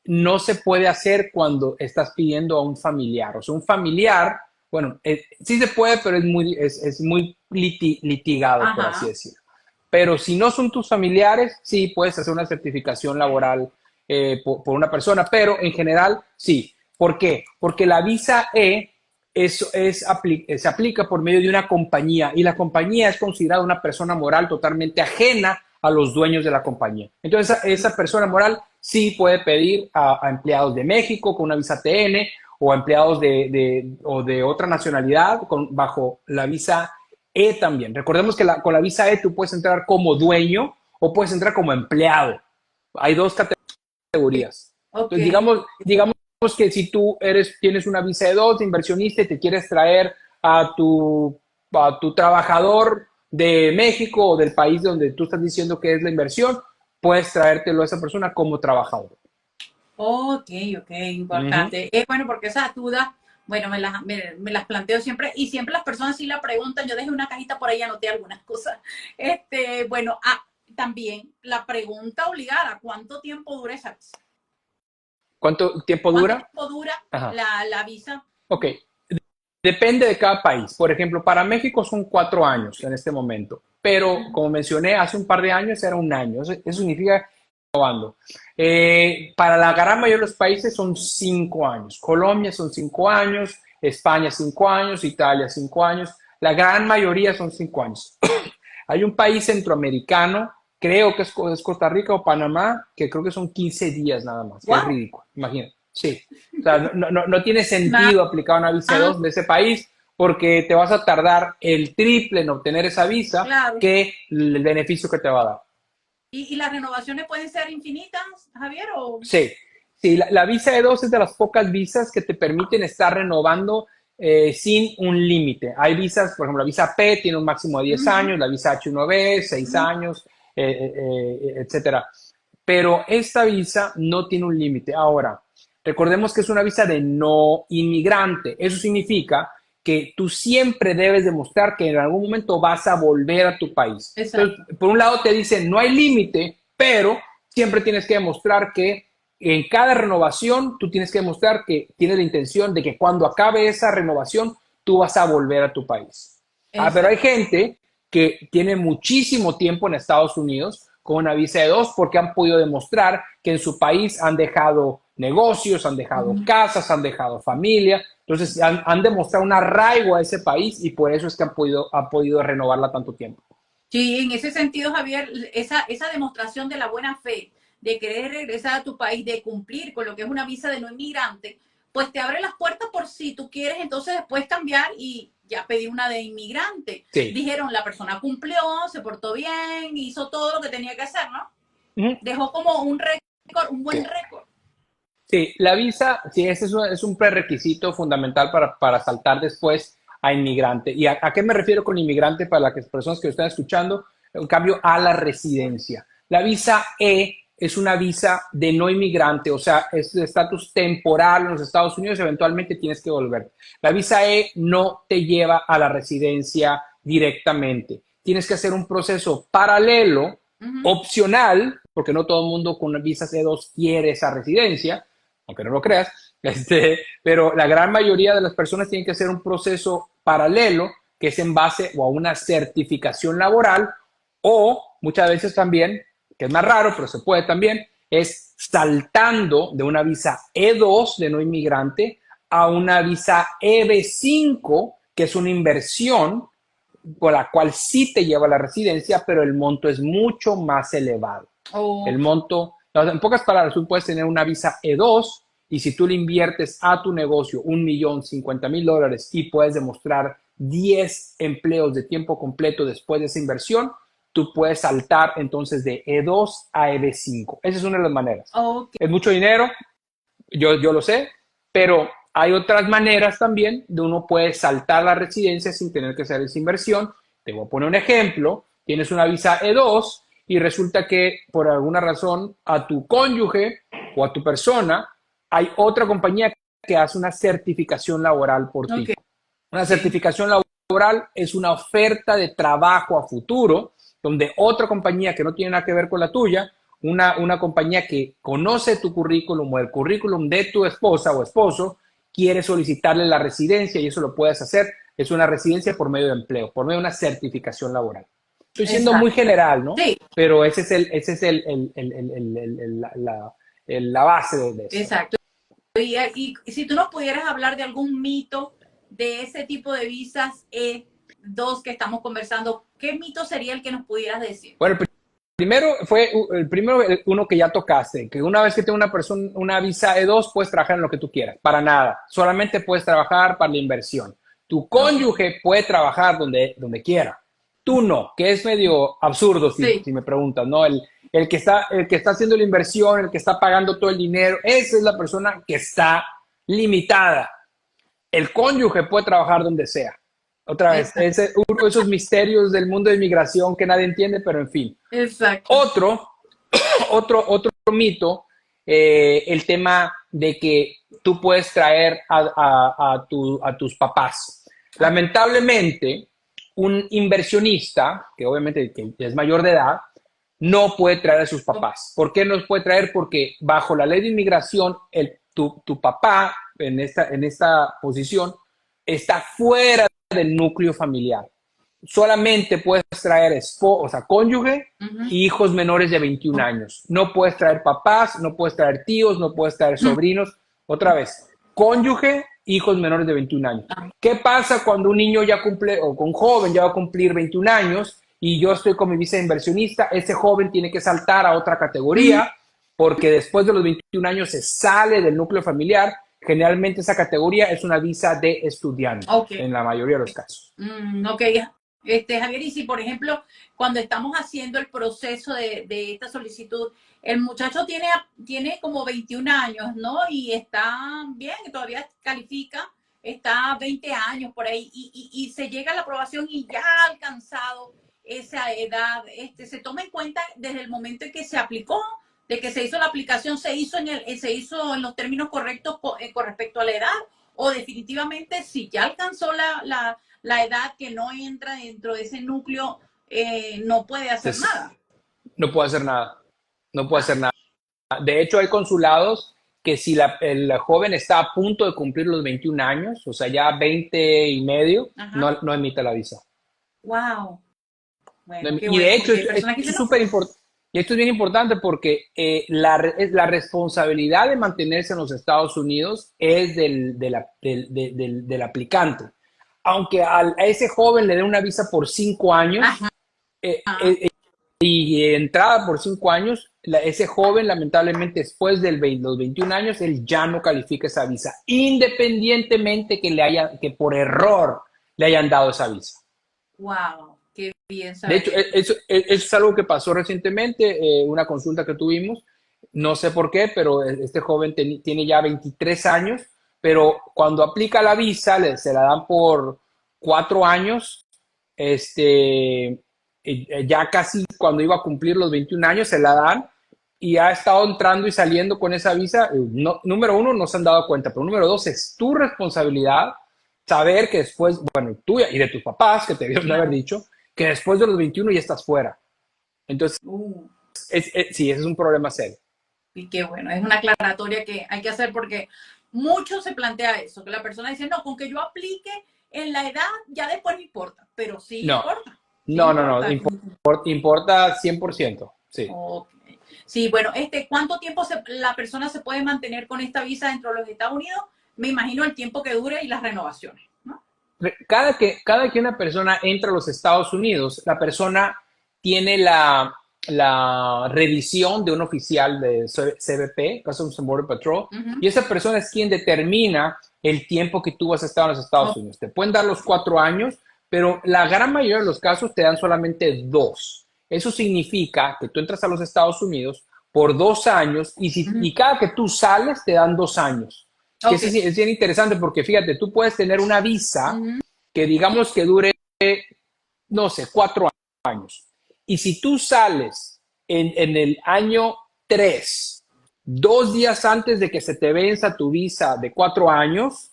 [SPEAKER 2] No se puede hacer cuando estás pidiendo a un familiar. O sea, un familiar, bueno, sí se puede, pero es muy litigado, por así decirlo. Pero si no son tus familiares, sí puedes hacer una certificación laboral por una persona, pero en general sí. ¿Por qué? Porque la visa E se aplica por medio de una compañía y la compañía es considerada una persona moral totalmente ajena a los dueños de la compañía. Entonces, esa persona moral sí puede pedir a empleados de México con una visa TN o a empleados de otra nacionalidad bajo la visa E también. Recordemos que con la visa E tú puedes entrar como dueño o puedes entrar como empleado. Hay dos categorías. Entonces, digamos que si tú tienes una visa E2 de inversionista y te quieres traer a tu trabajador de México o del país donde tú estás diciendo que es la inversión, puedes traértelo a esa persona como trabajador.
[SPEAKER 1] Ok, importante. Es bueno porque esas dudas, bueno, me las planteo siempre y siempre las personas sí la preguntan. Yo dejé una cajita por ahí, anoté algunas cosas. Bueno, también la pregunta obligada, ¿cuánto tiempo dura esa visa?
[SPEAKER 2] ¿Cuánto tiempo dura?
[SPEAKER 1] ¿Cuánto tiempo dura la visa? Ok.
[SPEAKER 2] Depende de cada país. Por ejemplo, para México son 4 años en este momento. Pero, como mencioné, hace un par de años era 1 año. Eso significa renovando. Para la gran mayoría de los países son 5 años. Colombia son 5 años, España 5 años, Italia 5 años. La gran mayoría son 5 años. Hay un país centroamericano, creo que es Costa Rica o Panamá, que creo que son 15 días nada más, que es
[SPEAKER 1] Wow.
[SPEAKER 2] ridículo, imagínate. Sí, o sea, no tiene sentido aplicar una visa
[SPEAKER 1] Ah,
[SPEAKER 2] E2 de ese país porque te vas a tardar el triple en obtener esa visa
[SPEAKER 1] claro.
[SPEAKER 2] que el beneficio que te va a dar.
[SPEAKER 1] ¿Y las renovaciones pueden ser infinitas, Javier? O...
[SPEAKER 2] Sí, sí, la visa E2 es de las pocas visas que te permiten estar renovando sin un límite. Hay visas, por ejemplo, la visa P tiene un máximo de 10
[SPEAKER 1] Ujú,
[SPEAKER 2] años, la visa H1B, 6
[SPEAKER 1] ujú.
[SPEAKER 2] años, etcétera. Pero esta visa no tiene un límite. Ahora, recordemos que es una visa de no inmigrante. Eso significa que tú siempre debes demostrar que en algún momento vas a volver a tu país. Entonces,
[SPEAKER 1] Exacto.
[SPEAKER 2] por un lado te dicen no hay límite, pero siempre tienes que demostrar que en cada renovación tú tienes que demostrar que tienes la intención de que cuando acabe esa renovación tú vas a volver a tu país. Pero hay
[SPEAKER 1] Exacto.
[SPEAKER 2] gente que tiene muchísimo tiempo en Estados Unidos con una visa de dos porque han podido demostrar que en su país han dejado negocios, han dejado
[SPEAKER 1] Ujú.
[SPEAKER 2] casas, han dejado familia. Entonces han demostrado un arraigo a ese país y por eso es que han podido renovarla tanto tiempo.
[SPEAKER 1] Sí, en ese sentido, Javier, esa demostración de la buena fe, de querer regresar a tu país, de cumplir con lo que es una visa de no inmigrante, pues te abre las puertas por si tú quieres entonces después cambiar y ya pedir una de inmigrante.
[SPEAKER 2] Sí.
[SPEAKER 1] Dijeron, la persona cumplió, se portó bien, hizo todo lo que tenía que hacer, ¿no?
[SPEAKER 2] Uh -huh.
[SPEAKER 1] Dejó como un récord, un buen récord.
[SPEAKER 2] Sí, la visa, sí, ese es un prerequisito fundamental para saltar después a inmigrante. ¿Y a qué me refiero con inmigrante para las personas que están escuchando? En cambio, a la residencia. La visa E es una visa de no inmigrante, o sea, es de estatus temporal en los Estados Unidos, eventualmente tienes que volver. La visa E no te lleva a la residencia directamente. Tienes que hacer un proceso paralelo,
[SPEAKER 1] Uh -huh.
[SPEAKER 2] opcional, porque no todo el mundo con visa E2 quiere esa residencia, aunque no lo creas, pero la gran mayoría de las personas tienen que hacer un proceso paralelo que es en base o a una certificación laboral o muchas veces también, que es más raro, pero se puede también, es saltando de una visa E2 de no inmigrante a una visa EB5, que es una inversión por la cual sí te lleva a la residencia, pero el monto es mucho más elevado. El
[SPEAKER 1] Okay.
[SPEAKER 2] monto, en pocas palabras, tú puedes tener una visa E2 y si tú le inviertes a tu negocio $1,050,000 y puedes demostrar 10 empleos de tiempo completo después de esa inversión, tú puedes saltar entonces de E2 a EB5. Esa es una de las maneras.
[SPEAKER 1] Okay.
[SPEAKER 2] Es mucho dinero, yo lo sé, pero hay otras maneras también de uno puede saltar la residencia sin tener que hacer esa inversión. Te voy a poner un ejemplo. Tienes una visa E2 y resulta que por alguna razón a tu cónyuge o a tu persona hay otra compañía que hace una certificación laboral por ti.
[SPEAKER 1] Okay.
[SPEAKER 2] Una
[SPEAKER 1] Sí.
[SPEAKER 2] certificación laboral es una oferta de trabajo a futuro donde otra compañía que no tiene nada que ver con la tuya, una compañía que conoce tu currículum o el currículum de tu esposa o esposo, quiere solicitarle la residencia y eso lo puedes hacer. Es una residencia por medio de empleo, por medio de una certificación laboral. Estoy siendo muy
[SPEAKER 1] Exacto.
[SPEAKER 2] general, ¿no?
[SPEAKER 1] Sí,
[SPEAKER 2] Pero ese es la base de esto.
[SPEAKER 1] exacto. Y si tú nos pudieras hablar de algún mito de ese tipo de visas E2 que estamos conversando, ¿qué mito sería el que nos pudieras decir?
[SPEAKER 2] Bueno, el primero uno que ya tocaste, que una vez que tenga una persona una visa E2 puedes trabajar en lo que tú quieras, para nada, solamente puedes trabajar para la inversión. Tu
[SPEAKER 1] Okay.
[SPEAKER 2] cónyuge puede trabajar donde quiera, tú no, que es medio absurdo
[SPEAKER 1] Sí,
[SPEAKER 2] si me preguntas, ¿no? El que está haciendo la inversión, el que está pagando todo el dinero, esa es la persona que está limitada. El cónyuge puede trabajar donde sea. Otra vez,
[SPEAKER 1] exacto.
[SPEAKER 2] es uno de esos misterios del mundo de inmigración que nadie entiende, pero en fin.
[SPEAKER 1] Exacto.
[SPEAKER 2] Otro, otro mito, el tema de que tú puedes traer a tus papás. Lamentablemente, un inversionista, que obviamente que es mayor de edad, no puede traer a sus papás. ¿Por qué no los puede traer? Porque bajo la ley de inmigración, tu papá en esta posición está fuera del núcleo familiar. solamente puedes traer o sea, cónyuge y hijos menores de 21 años. No puedes traer papás, no puedes traer tíos, no puedes traer sobrinos. Otra vez, cónyuge, hijos menores de 21 años. ¿Qué pasa cuando un niño ya cumple, o un joven ya va a cumplir 21 años y yo estoy con mi visa de inversionista? Ese joven tiene que saltar a otra categoría porque después de los 21 años se sale del núcleo familiar. Generalmente esa categoría es una visa de estudiante, en la mayoría de los casos.
[SPEAKER 1] Ok, Javier, y si por ejemplo, cuando estamos haciendo el proceso de esta solicitud, el muchacho tiene como 21 años, ¿no? Y está bien, todavía califica, está 20 años por ahí, y se llega a la aprobación y ya ha alcanzado esa edad, se toma en cuenta desde el momento en que se aplicó, de que se hizo la aplicación, se hizo en los términos correctos con respecto a la edad, o definitivamente si ya alcanzó la edad que no entra dentro de ese núcleo, no puede hacer nada.
[SPEAKER 2] No puede hacer nada. No puede hacer nada. De hecho, hay consulados que si el joven está a punto de cumplir los 21 años, o sea, ya 20 y medio, no emite la visa.
[SPEAKER 1] Wow.
[SPEAKER 2] Bueno, y de hecho, esto es súper importante. Y esto es bien importante porque la responsabilidad de mantenerse en los Estados Unidos es del aplicante. Aunque a ese joven le dé una visa por 5 años y entrada por 5 años, ese joven lamentablemente después de los 21 años, él ya no califica esa visa, independientemente que por error le hayan dado esa visa.
[SPEAKER 1] ¡Wow! ¡Qué bien saber!
[SPEAKER 2] De hecho, eso es algo que pasó recientemente, una consulta que tuvimos, no sé por qué, pero este joven tiene ya 23 años, pero cuando aplica la visa, se la dan por 4 años, ya casi cuando iba a cumplir los 21 años se la dan y ha estado entrando y saliendo con esa visa. Número uno, no se han dado cuenta, pero número dos, es tu responsabilidad saber que después, bueno, tuya y de tus papás, que te debieron haber dicho, que después de los 21 ya estás fuera. Entonces, sí, ese es un problema serio.
[SPEAKER 1] Y qué bueno, es una aclaratoria que hay que hacer porque mucho se plantea eso, que la persona dice, no, con que yo aplique en la edad, ya después no importa, pero sí importa.
[SPEAKER 2] Importa 100%, sí.
[SPEAKER 1] Okay. Sí, bueno, ¿cuánto tiempo la persona se puede mantener con esta visa dentro de los Estados Unidos? Me imagino el tiempo que dure y las renovaciones, ¿no?
[SPEAKER 2] Cada que una persona entra a los Estados Unidos, la persona tiene la revisión de un oficial de CBP, Customs and Border Patrol, y esa persona es quien determina el tiempo que tú has estado en los Estados Unidos. Te pueden dar los 4 años, pero la gran mayoría de los casos te dan solamente 2. Eso significa que tú entras a los Estados Unidos por 2 años y cada que tú sales te dan 2 años. Que es bien interesante porque fíjate, tú puedes tener una visa que digamos que dure, no sé, 4 años. Y si tú sales en el año 3, 2 días antes de que se te venza tu visa de 4 años,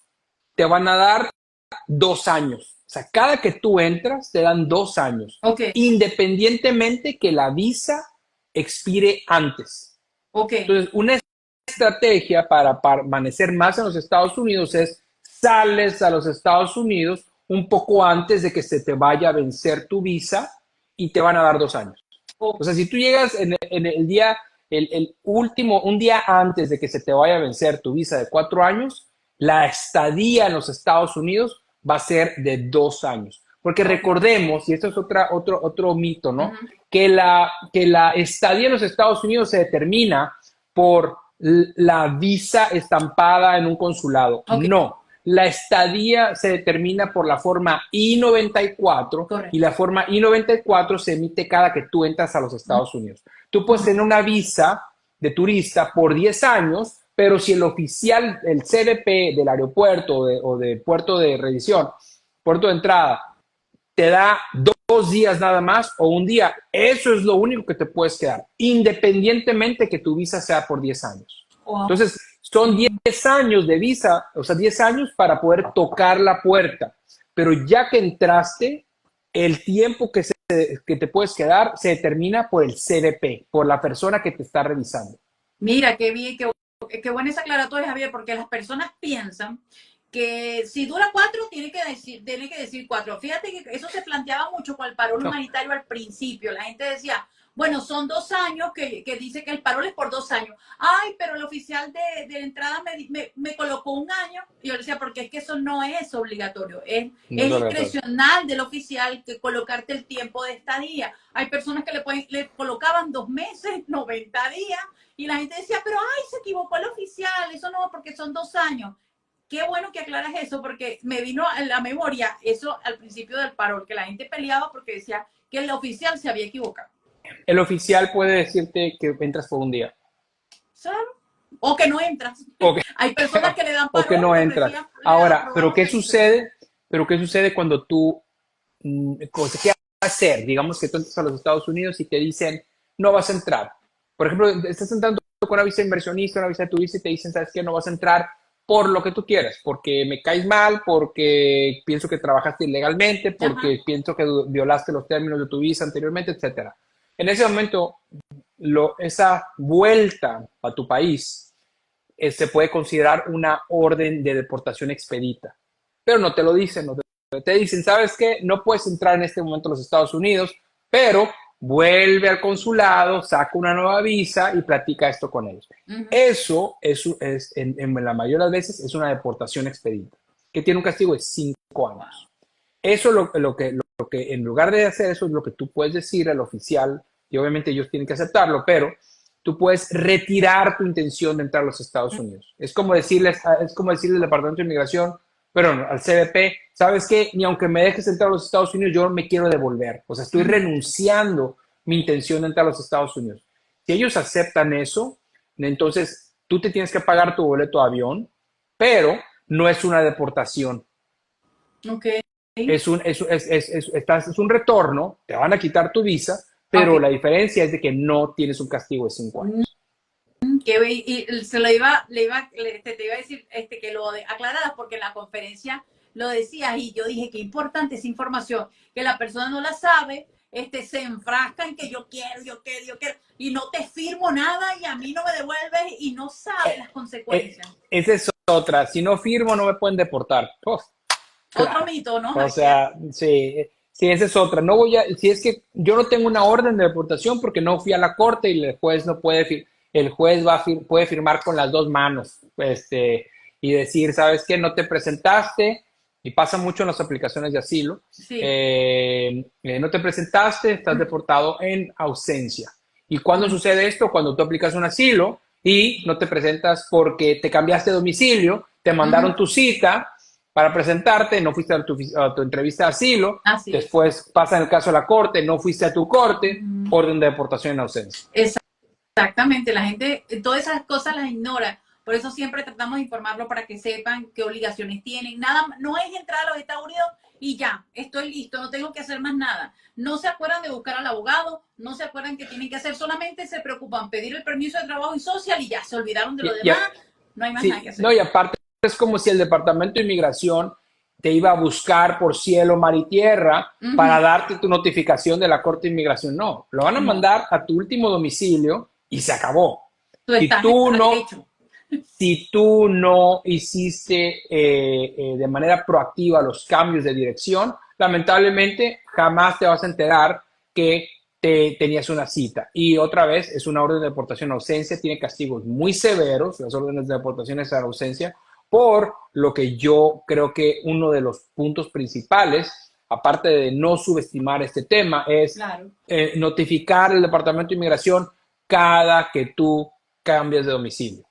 [SPEAKER 2] te van a dar 2 años. O sea, cada que tú entras, te dan 2 años. Independientemente que la visa expire antes. Entonces, una estrategia para permanecer más en los Estados Unidos es sales a los Estados Unidos un poco antes de que se te vaya a vencer tu visa y te van a dar 2 años. O sea, si tú llegas en el día, un día antes de que se te vaya a vencer tu visa de 4 años, la estadía en los Estados Unidos va a ser de 2 años. Porque recordemos, y esto es otro mito, ¿no? Que la estadía en los Estados Unidos se determina por la visa estampada en un consulado. No, la estadía se determina por la forma I-94 y la forma I-94 se emite cada que tú entras a los Estados Unidos. Tú puedes tener una visa de turista por 10 años, pero si el oficial, el CBP del aeropuerto o de puerto de revisión, puerto de entrada, te da 2 días nada más o un día, eso es lo único que te puedes quedar, independientemente que tu visa sea por 10 años. Entonces, son 10 años de visa, o sea, 10 años para poder tocar la puerta. Pero ya que entraste, el tiempo que te puedes quedar se determina por el CBP, por la persona que te está revisando.
[SPEAKER 1] Mira, qué bien, qué buena esa aclaratoria, Javier, porque las personas piensan que si dura 4, tiene que decir 4. Fíjate que eso se planteaba mucho con el parol humanitario al principio. La gente decía, bueno, son 2 años, que dice que el parol es por 2 años. Ay, pero el oficial de entrada me colocó 1 año. Y yo le decía, porque es que eso no es obligatorio. Es discrecional del oficial que colocarte el tiempo de estadía. Hay personas que le colocaban 2 meses, 90 días. Y la gente decía, pero ay, se equivocó el oficial. Eso no, porque son 2 años. Qué bueno que aclaras eso, porque me vino a la memoria eso al principio del parol, que la gente peleaba porque decía que el oficial se había equivocado.
[SPEAKER 2] El oficial puede decirte que entras por un día.
[SPEAKER 1] ¿Sabes? O que no entras.
[SPEAKER 2] Okay.
[SPEAKER 1] Hay personas que le dan parol.
[SPEAKER 2] O que no entras. Ahora, ¿pero qué sucede? ¿Pero qué sucede cuando tú, qué hacer? Digamos que tú entras a los Estados Unidos y te dicen, no vas a entrar. Por ejemplo, estás entrando con una visa de inversionista, una visa de turista y te dicen, ¿sabes qué? No vas a entrar por lo que tú quieras, porque me caes mal, porque pienso que trabajaste ilegalmente, porque pienso que violaste los términos de tu visa anteriormente, etcétera. En ese momento, esa vuelta a tu país se puede considerar una orden de deportación expedita, pero no te lo dicen, te dicen, ¿sabes qué? No puedes entrar en este momento a los Estados Unidos, pero vuelve al consulado, saca una nueva visa y platica esto con ellos. Eso es en la mayoría de las veces es una deportación expedita, que tiene un castigo de 5 años. Eso lo que en lugar de hacer eso es lo que tú puedes decir al oficial, y obviamente ellos tienen que aceptarlo, pero tú puedes retirar tu intención de entrar a los Estados Unidos. Es como decirle al Departamento de Inmigración, pero al CBP, ¿sabes qué? Ni aunque me dejes entrar a los Estados Unidos, yo me quiero devolver. O sea, estoy renunciando mi intención de entrar a los Estados Unidos. Si ellos aceptan eso, entonces tú te tienes que pagar tu boleto de avión, pero no es una deportación.
[SPEAKER 1] Ok.
[SPEAKER 2] Es un retorno, te van a quitar tu visa, pero la diferencia es de que no tienes un castigo de 5 años.
[SPEAKER 1] Y se te iba a decir que lo aclararas, porque en la conferencia lo decías y yo dije que importante esa información, que la persona no la sabe, se enfrasca en que yo quiero, y no te firmo nada y a mí no me devuelves y no sabe las consecuencias.
[SPEAKER 2] Esa es otra, si no firmo no me pueden deportar.
[SPEAKER 1] Claro. Otro mito, ¿no?
[SPEAKER 2] O sea, sí, esa es otra. No voy a, si es que yo no tengo una orden de deportación porque no fui a la corte y el juez no puede el juez puede firmar con las 2 manos, y decir, ¿sabes qué? No te presentaste, y pasa mucho en las aplicaciones de asilo.
[SPEAKER 1] Sí.
[SPEAKER 2] No te presentaste, estás deportado en ausencia. ¿Y cuándo sucede esto? Cuando tú aplicas un asilo y no te presentas porque te cambiaste de domicilio, te mandaron tu cita para presentarte, no fuiste a tu entrevista de asilo, después pasa en el caso de la corte, no fuiste a tu corte, orden de deportación en ausencia.
[SPEAKER 1] Exactamente, la gente todas esas cosas las ignora, por eso siempre tratamos de informarlo para que sepan qué obligaciones tienen. Nada, no es entrar a los Estados Unidos y ya, estoy listo, no tengo que hacer más nada. No se acuerdan de buscar al abogado, no se acuerdan que tienen que hacer, solamente se preocupan pedir el permiso de trabajo y social y ya se olvidaron de lo demás, no hay más nada que hacer.
[SPEAKER 2] No, y aparte es como si el Departamento de Inmigración te iba a buscar por cielo, mar y tierra para darte tu notificación de la Corte de Inmigración. No, lo van a mandar a tu último domicilio y se acabó. Si tú no hiciste de manera proactiva los cambios de dirección, lamentablemente jamás te vas a enterar que tenías una cita. Y otra vez, es una orden de deportación en ausencia, tiene castigos muy severos, las órdenes de deportación en ausencia, por lo que yo creo que uno de los puntos principales, aparte de no subestimar este tema, es notificar al Departamento de Inmigración cada que tú cambias de domicilio.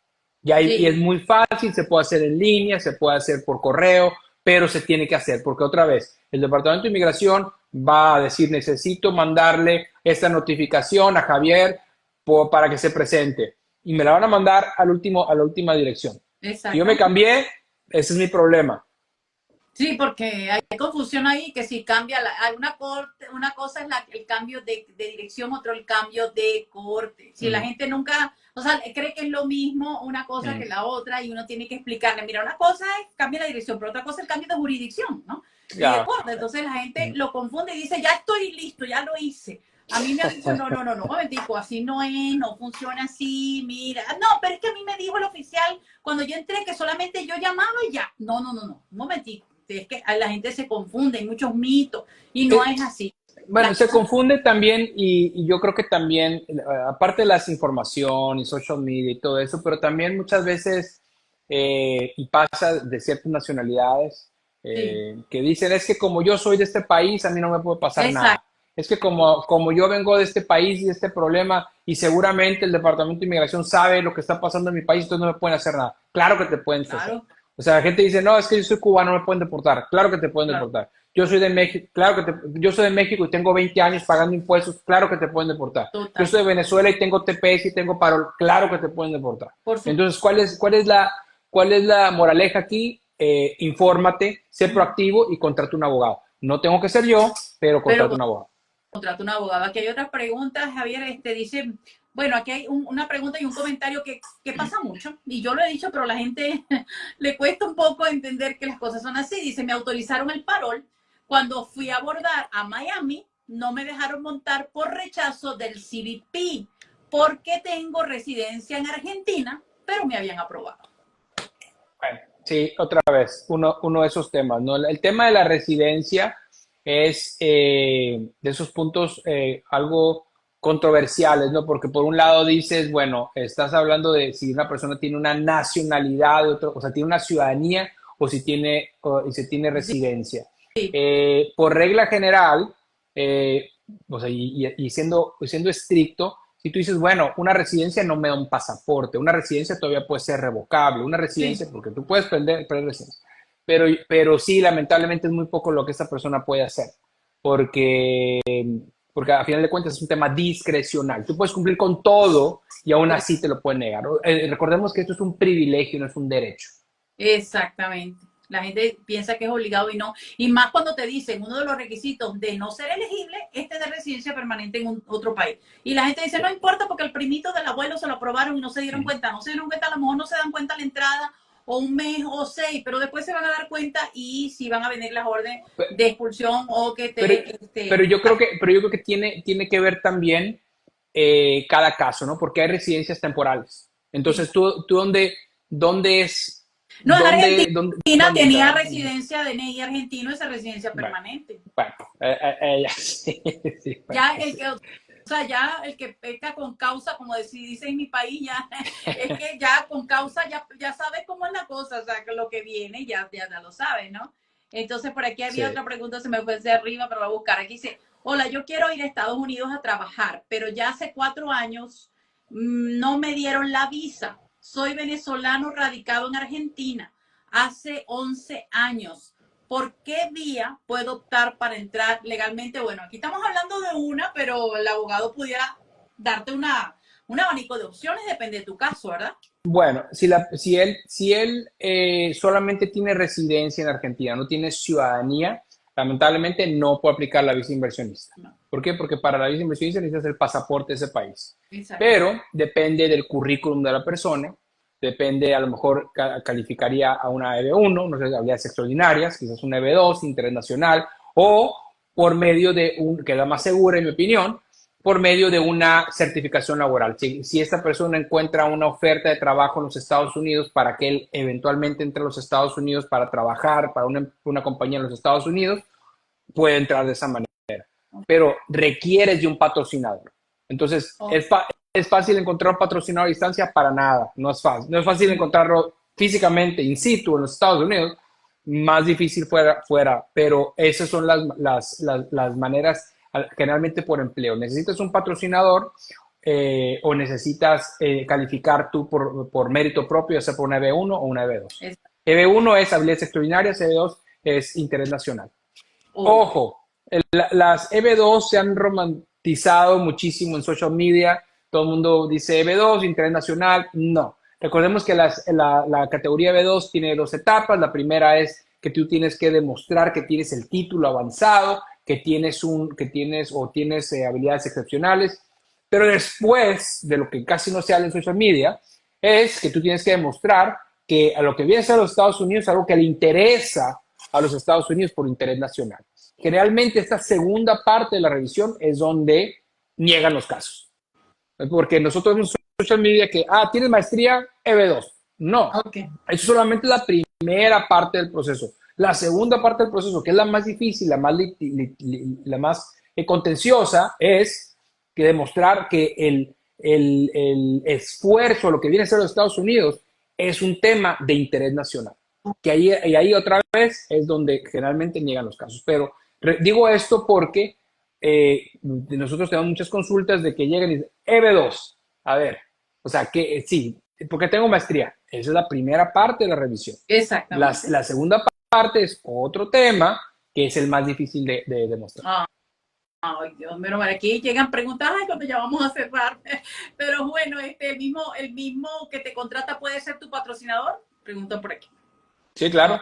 [SPEAKER 2] Y es muy fácil, se puede hacer en línea, se puede hacer por correo, pero se tiene que hacer, porque otra vez, el Departamento de Inmigración va a decir, necesito mandarle esta notificación a Javier para que se presente, y me la van a mandar a la última dirección. Si yo me cambié, ese es mi problema.
[SPEAKER 1] Sí, porque hay confusión ahí, que si cambia una cosa es el cambio de dirección, otro el cambio de corte. Si la gente nunca, o sea, cree que es lo mismo una cosa que la otra, y uno tiene que explicarle, mira, una cosa es cambio la dirección, pero otra cosa es el cambio de jurisdicción, ¿no? Y de corte. Entonces la gente lo confunde y dice, ya estoy listo, ya lo hice. A mí me han dicho, no, no, no, no, momentico, así no es, no funciona así, mira. No, pero es que a mí me dijo el oficial cuando yo entré que solamente yo llamaba y ya. No, no, no, no, un momentico. Es que la gente se confunde, hay muchos mitos y no es así.
[SPEAKER 2] Bueno,
[SPEAKER 1] Las
[SPEAKER 2] se
[SPEAKER 1] cosas,
[SPEAKER 2] confunde también y yo creo que también, aparte de las información y social media y todo eso, pero también muchas veces, y pasa de ciertas nacionalidades,
[SPEAKER 1] sí,
[SPEAKER 2] que dicen, es que como yo soy de este país, a mí no me puede pasar nada.
[SPEAKER 1] exacto,
[SPEAKER 2] Es que como yo vengo de este país y de este problema, y seguramente el Departamento de Inmigración sabe lo que está pasando en mi país, entonces no me pueden hacer nada. Claro que te pueden hacer.
[SPEAKER 1] claro,
[SPEAKER 2] O sea, la gente dice, no, es que yo soy cubano, no me pueden deportar. Claro que te pueden
[SPEAKER 1] claro,
[SPEAKER 2] deportar. Yo soy de México, claro que yo soy de México y tengo 20 años pagando impuestos, claro que te pueden deportar. Yo soy de
[SPEAKER 1] totalmente.
[SPEAKER 2] Venezuela y tengo TPS y tengo parol, claro que te pueden deportar.
[SPEAKER 1] Por supuesto.
[SPEAKER 2] Entonces, ¿cuál es la moraleja aquí? Infórmate, sé proactivo y contrata un abogado. No tengo que ser yo, pero
[SPEAKER 1] Pero
[SPEAKER 2] contrata un abogado.
[SPEAKER 1] contrato una abogada. Aquí hay otra pregunta, Javier, dice, bueno, aquí hay una pregunta y un comentario que pasa mucho, y yo lo he dicho, pero a la gente le cuesta un poco entender que las cosas son así. Dice, me autorizaron el parol, cuando fui a abordar a Miami, no me dejaron montar por rechazo del CBP, porque tengo residencia en Argentina, pero me habían aprobado.
[SPEAKER 2] Bueno, sí, otra vez, uno de esos temas, ¿no? El tema de la residencia es de esos puntos algo controversiales, ¿no? Porque por un lado dices, bueno, estás hablando de si una persona tiene una nacionalidad, o sea, tiene una ciudadanía o si tiene
[SPEAKER 1] Sí,
[SPEAKER 2] residencia. Por regla general, eh, o sea, y siendo estricto, si tú dices, bueno, una residencia no me da un pasaporte, una residencia todavía puede ser revocable, una
[SPEAKER 1] sí,
[SPEAKER 2] residencia, porque tú puedes perder residencia, pero sí, lamentablemente es muy poco lo que esta persona puede hacer, porque, porque a final de cuentas es un tema discrecional. Tú puedes cumplir con todo y aún así te lo pueden negar. Recordemos que esto es un privilegio, no es un derecho.
[SPEAKER 1] exactamente. La gente piensa que es obligado y no. Y más cuando te dicen uno de los requisitos de no ser elegible es tener residencia permanente en otro país. Y la gente dice, no importa porque el primito del abuelo se lo aprobaron y no se dieron cuenta. No se dieron cuenta, a lo mejor no se dan cuenta a la entrada o un mes o 6, pero después se van a dar cuenta y si van a venir las órdenes de expulsión o que
[SPEAKER 2] Pero,
[SPEAKER 1] te...
[SPEAKER 2] pero yo creo que tiene que ver también cada caso, ¿no? Porque hay residencias temporales.
[SPEAKER 1] sí.
[SPEAKER 2] Entonces, ¿tú dónde es,
[SPEAKER 1] No, en Argentina
[SPEAKER 2] dónde
[SPEAKER 1] tenía
[SPEAKER 2] entra?
[SPEAKER 1] residencia de DNI argentino, esa residencia
[SPEAKER 2] Bueno,
[SPEAKER 1] permanente.
[SPEAKER 2] bueno, ya, sí, sí, bueno,
[SPEAKER 1] Ya el
[SPEAKER 2] sí.
[SPEAKER 1] que, o sea, ya el que peca con causa, como dice en mi país, ya es que ya con causa ya sabes cómo es la cosa, o sea, que lo que viene ya lo sabes, ¿no? Entonces, por aquí había
[SPEAKER 2] Sí.
[SPEAKER 1] otra pregunta, se me fue hacia arriba, pero voy a buscar. Aquí dice, hola, yo quiero ir a Estados Unidos a trabajar, pero ya hace 4 años no me dieron la visa. Soy venezolano radicado en Argentina hace 11 años. ¿Por qué vía puedo optar para entrar legalmente? Bueno, aquí estamos hablando de una, pero el abogado pudiera darte un abanico de opciones, depende de tu caso, ¿verdad?
[SPEAKER 2] Bueno, si él solamente tiene residencia en Argentina, no tiene ciudadanía, lamentablemente no puede aplicar la visa inversionista.
[SPEAKER 1] No,
[SPEAKER 2] ¿Por qué? Porque para la visa inversionista necesitas el pasaporte de ese país.
[SPEAKER 1] exacto.
[SPEAKER 2] Pero depende del currículum de la persona, depende, a lo mejor calificaría a una EB1, no sé, habilidades extraordinarias, quizás una EB2, interés nacional, o por medio que es la más segura, en mi opinión, por medio de una certificación laboral. Si esta persona encuentra una oferta de trabajo en los Estados Unidos para que él eventualmente entre a los Estados Unidos para trabajar para una compañía en los Estados Unidos, puede entrar de esa manera. Pero requieres de un patrocinador. Entonces,
[SPEAKER 1] Oh,
[SPEAKER 2] ¿es fácil encontrar un patrocinador a distancia? Para nada, no es fácil. No es fácil encontrarlo físicamente, in situ, en los Estados Unidos, más difícil fuera, pero esas son las maneras, generalmente por empleo. Necesitas un patrocinador o necesitas calificar tú por mérito propio, ya sea por una EB1 o una EB2.
[SPEAKER 1] es,
[SPEAKER 2] EB1 es habilidades extraordinarias, EB2 es interés nacional.
[SPEAKER 1] oh,
[SPEAKER 2] Ojo, las EB2 se han romantizado muchísimo en social media. Todo el mundo dice EB2, interés nacional. No. Recordemos que la categoría EB2 tiene dos etapas. La primera es que tú tienes que demostrar que tienes el título avanzado, que tienes habilidades excepcionales. Pero después de lo que casi no se habla en social media, es que tú tienes que demostrar que a lo que vienes a los Estados Unidos es algo que le interesa a los Estados Unidos por interés nacional. Generalmente esta segunda parte de la revisión es donde niegan los casos. Porque nosotros vemos en social media que, tienes maestría EB2. No,
[SPEAKER 1] Ok.
[SPEAKER 2] eso solamente es la primera parte del proceso. La segunda parte del proceso, que es la más difícil, la más contenciosa, es que demostrar que el esfuerzo, lo que viene a ser los Estados Unidos, es un tema de interés nacional. Y ahí otra vez es donde generalmente niegan los casos. Pero digo esto porque nosotros tenemos muchas consultas de que llegan y dicen, EB2, a ver, o sea, que sí, porque tengo maestría. Esa es la primera parte de la revisión.
[SPEAKER 1] Exactamente.
[SPEAKER 2] La segunda parte es otro tema que es el más difícil de demostrar.
[SPEAKER 1] Ay, Dios mío, bueno, aquí llegan preguntas, ay, cuando ya vamos a cerrar. Pero bueno, el mismo que te contrata puede ser tu patrocinador. Preguntan por aquí.
[SPEAKER 2] Sí, claro.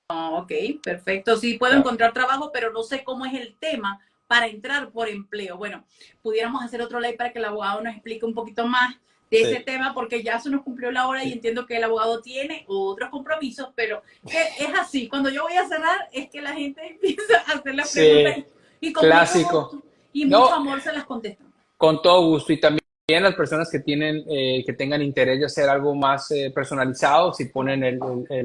[SPEAKER 1] Ok, perfecto. Sí, puedo
[SPEAKER 2] Claro.
[SPEAKER 1] encontrar trabajo, pero no sé cómo es el tema para entrar por empleo. Bueno, pudiéramos hacer otro live para que el abogado nos explique un poquito más de ese tema, porque ya se nos cumplió la hora y entiendo que el abogado tiene otros compromisos, pero que es así. Cuando yo voy a cerrar, es que la gente empieza a hacer las preguntas y con
[SPEAKER 2] Clásico.
[SPEAKER 1] mucho gusto y
[SPEAKER 2] No,
[SPEAKER 1] mucho amor se las contestan.
[SPEAKER 2] con todo gusto. Y también las personas que que tengan interés de hacer algo más personalizado, si ponen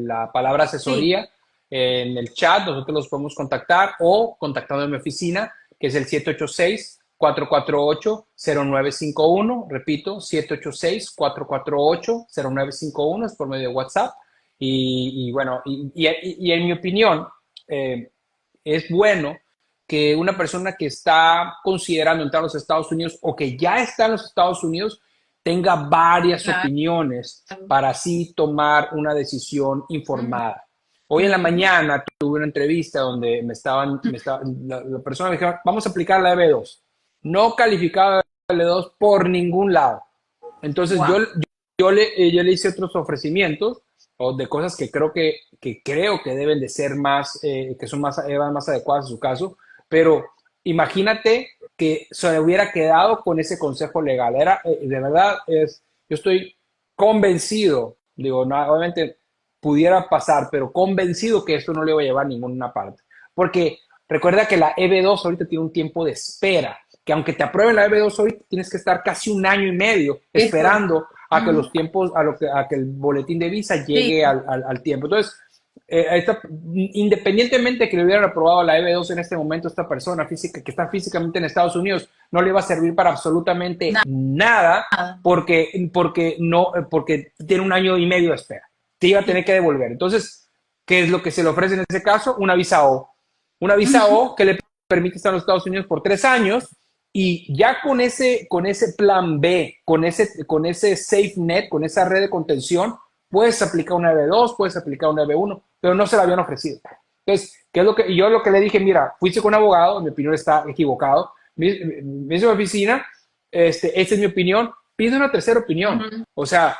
[SPEAKER 2] la palabra asesoría
[SPEAKER 1] Sí,
[SPEAKER 2] en el chat, nosotros los podemos contactar o contactando en mi oficina, que es el 786-448-0951. Repito, 786-448-0951, es por medio de WhatsApp. Y bueno, y en mi opinión, es bueno que una persona que está considerando entrar a los Estados Unidos o que ya está en los Estados Unidos tenga varias
[SPEAKER 1] claro.
[SPEAKER 2] opiniones para así tomar una decisión informada. Hoy en la
[SPEAKER 1] Ujú.
[SPEAKER 2] mañana tuve una entrevista donde la persona me dijo, vamos a aplicar la EB2. No calificaba la EB2 por ningún lado. Entonces
[SPEAKER 1] Wow.
[SPEAKER 2] yo le hice otros ofrecimientos o de cosas que creo que deben de ser más, que son más adecuadas en su caso, pero imagínate que se hubiera quedado con ese consejo legal. De verdad, yo estoy convencido, digo, no, obviamente pudiera pasar, pero convencido que esto no le va a llevar a ninguna parte. Porque recuerda que la EB2 ahorita tiene un tiempo de espera, que aunque te aprueben la EB2 ahorita, tienes que estar casi un año y medio
[SPEAKER 1] Es correcto.
[SPEAKER 2] esperando a que los tiempos, a que el boletín de visa
[SPEAKER 1] Sí,
[SPEAKER 2] llegue al tiempo. Entonces, independientemente de que le hubieran aprobado la EB2 en este momento a esta persona física que está físicamente en Estados Unidos, no le va a servir para absolutamente nada
[SPEAKER 1] nada.
[SPEAKER 2] porque tiene un año y medio de espera. Te iba a tener que devolver. Entonces, ¿qué es lo que se le ofrece en ese caso? Una visa O. Una visa O que le permite estar en los Estados Unidos por 3 años y ya con ese plan B, con ese safe net, con esa red de contención, puedes aplicar una EB2, puedes aplicar una EB1, pero no se la habían ofrecido. Entonces, yo lo que le dije, mira, fuiste con un abogado, mi opinión está equivocado, me hice mi oficina, esta es mi opinión, pide una tercera opinión. O sea,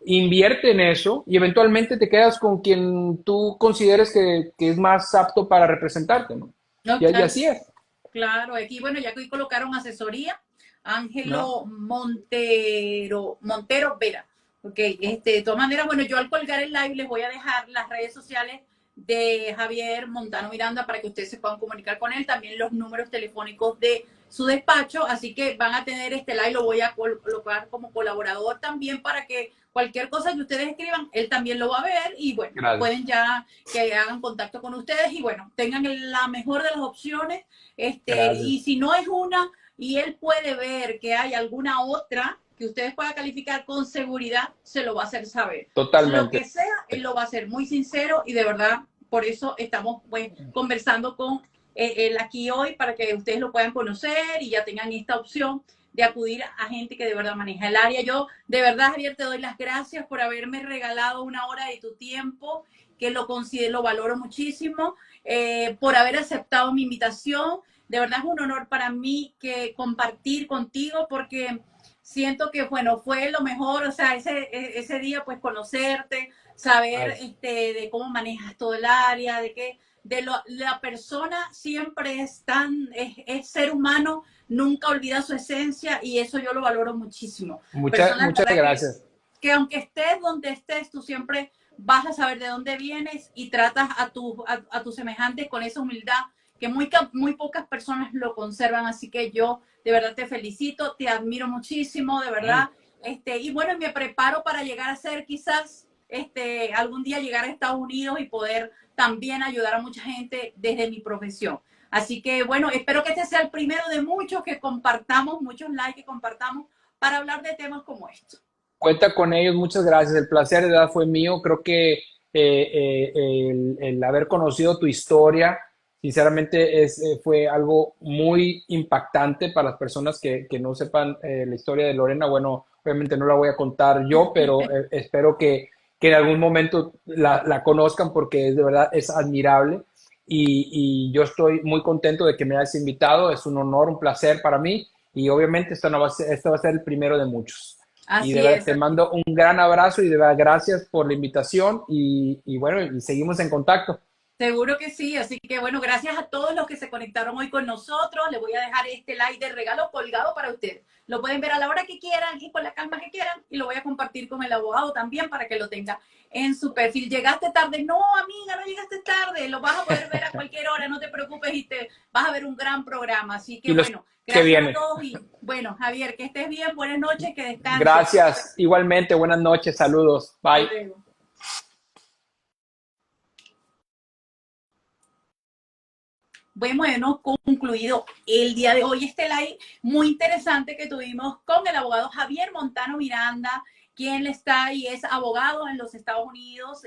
[SPEAKER 2] invierte en eso y eventualmente te quedas con quien tú consideres que es más apto para representarte, ¿no?
[SPEAKER 1] No,
[SPEAKER 2] Y
[SPEAKER 1] claro,
[SPEAKER 2] así es,
[SPEAKER 1] claro. Aquí, bueno, ya que colocaron asesoría,
[SPEAKER 2] ¿no?
[SPEAKER 1] Ángelo Montero Vera. Ok, de todas maneras, bueno, yo al colgar el live les voy a dejar las redes sociales de Javier Montano Miranda para que ustedes se puedan comunicar con él, también los números telefónicos de su despacho, así que van a tener este live, lo voy a colocar como colaborador también para que cualquier cosa que ustedes escriban, él también lo va a ver y bueno,
[SPEAKER 2] Gracias.
[SPEAKER 1] pueden ya que hagan contacto con ustedes y bueno, tengan la mejor de las opciones, y
[SPEAKER 2] Gracias.
[SPEAKER 1] si no es una y él puede ver que hay alguna otra que ustedes puedan calificar con seguridad, se lo va a hacer saber. Lo
[SPEAKER 2] Totalmente.
[SPEAKER 1] que sea, él lo va a hacer muy sincero y de verdad, por eso estamos pues conversando con él aquí hoy para que ustedes lo puedan conocer y ya tengan esta opción de acudir a gente que de verdad maneja el área. Yo de verdad, Javier, te doy las gracias por haberme regalado una hora de tu tiempo, que lo considero, lo valoro muchísimo, por haber aceptado mi invitación. De verdad es un honor para mí que compartir contigo porque siento que, bueno, fue lo mejor, o sea, ese día, pues, conocerte, saber
[SPEAKER 2] Ay,
[SPEAKER 1] de cómo manejas todo el área, la persona siempre es ser humano, nunca olvida su esencia y eso yo lo valoro muchísimo. Personas,
[SPEAKER 2] muchas
[SPEAKER 1] verdad,
[SPEAKER 2] gracias.
[SPEAKER 1] que aunque estés donde estés, tú siempre vas a saber de dónde vienes y tratas a tus semejantes con esa humildad que muy pocas personas lo conservan, así que yo de verdad te felicito, te admiro muchísimo, de verdad. Y bueno, me preparo para llegar a ser quizás algún día llegar a Estados Unidos y poder también ayudar a mucha gente desde mi profesión. Así que bueno, espero que este sea el primero de muchos que compartamos, muchos likes que compartamos para hablar de temas como estos.
[SPEAKER 2] Cuenta con ellos, muchas gracias. El placer de verdad fue mío. Creo que el haber conocido tu historia, sinceramente, fue algo muy impactante para las personas que no sepan la historia de Lorena. Bueno, obviamente no la voy a contar yo, pero espero que en algún momento la conozcan porque de verdad es admirable y yo estoy muy contento de que me hayas invitado. Es un honor, un placer para mí y obviamente esto va a ser el primero de muchos. Y de
[SPEAKER 1] Así
[SPEAKER 2] verdad
[SPEAKER 1] es.
[SPEAKER 2] te mando un gran abrazo y de verdad gracias por la invitación y bueno, y seguimos en contacto.
[SPEAKER 1] Seguro que sí, así que bueno, gracias a todos los que se conectaron hoy con nosotros. Les voy a dejar este like de regalo colgado para ustedes. Lo pueden ver a la hora que quieran y con la calma que quieran y lo voy a compartir con el abogado también para que lo tenga en su perfil. ¿Llegaste tarde? No, amiga, no llegaste tarde. Lo vas a poder ver a cualquier hora, no te preocupes y te vas a ver un gran programa. Así que
[SPEAKER 2] Y los
[SPEAKER 1] bueno,
[SPEAKER 2] que
[SPEAKER 1] gracias a
[SPEAKER 2] vienen.
[SPEAKER 1] todos y bueno, Javier, que estés bien, buenas noches, que descanses.
[SPEAKER 2] Gracias. Igualmente, buenas noches, saludos.
[SPEAKER 1] Hasta
[SPEAKER 2] Bye.
[SPEAKER 1] luego. Bueno, concluido el día de hoy este live muy interesante que tuvimos con el abogado Javier Montano Miranda, quien está y es abogado en los Estados Unidos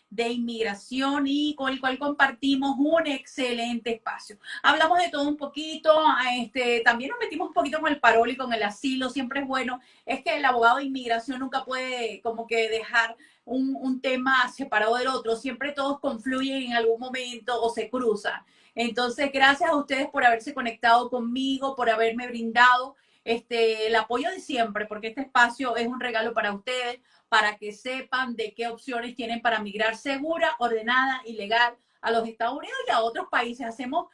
[SPEAKER 1] de inmigración y con el cual compartimos un excelente espacio. Hablamos de todo un poquito, también nos metimos un poquito con el parol y con el asilo, siempre es bueno, es que el abogado de inmigración nunca puede como que dejar un tema separado del otro, siempre todos confluyen en algún momento o se cruzan. Entonces, gracias a ustedes por haberse conectado conmigo, por haberme brindado el apoyo de siempre, porque este espacio es un regalo para ustedes, para que sepan de qué opciones tienen para migrar segura, ordenada y legal a los Estados Unidos y a otros países. Hacemos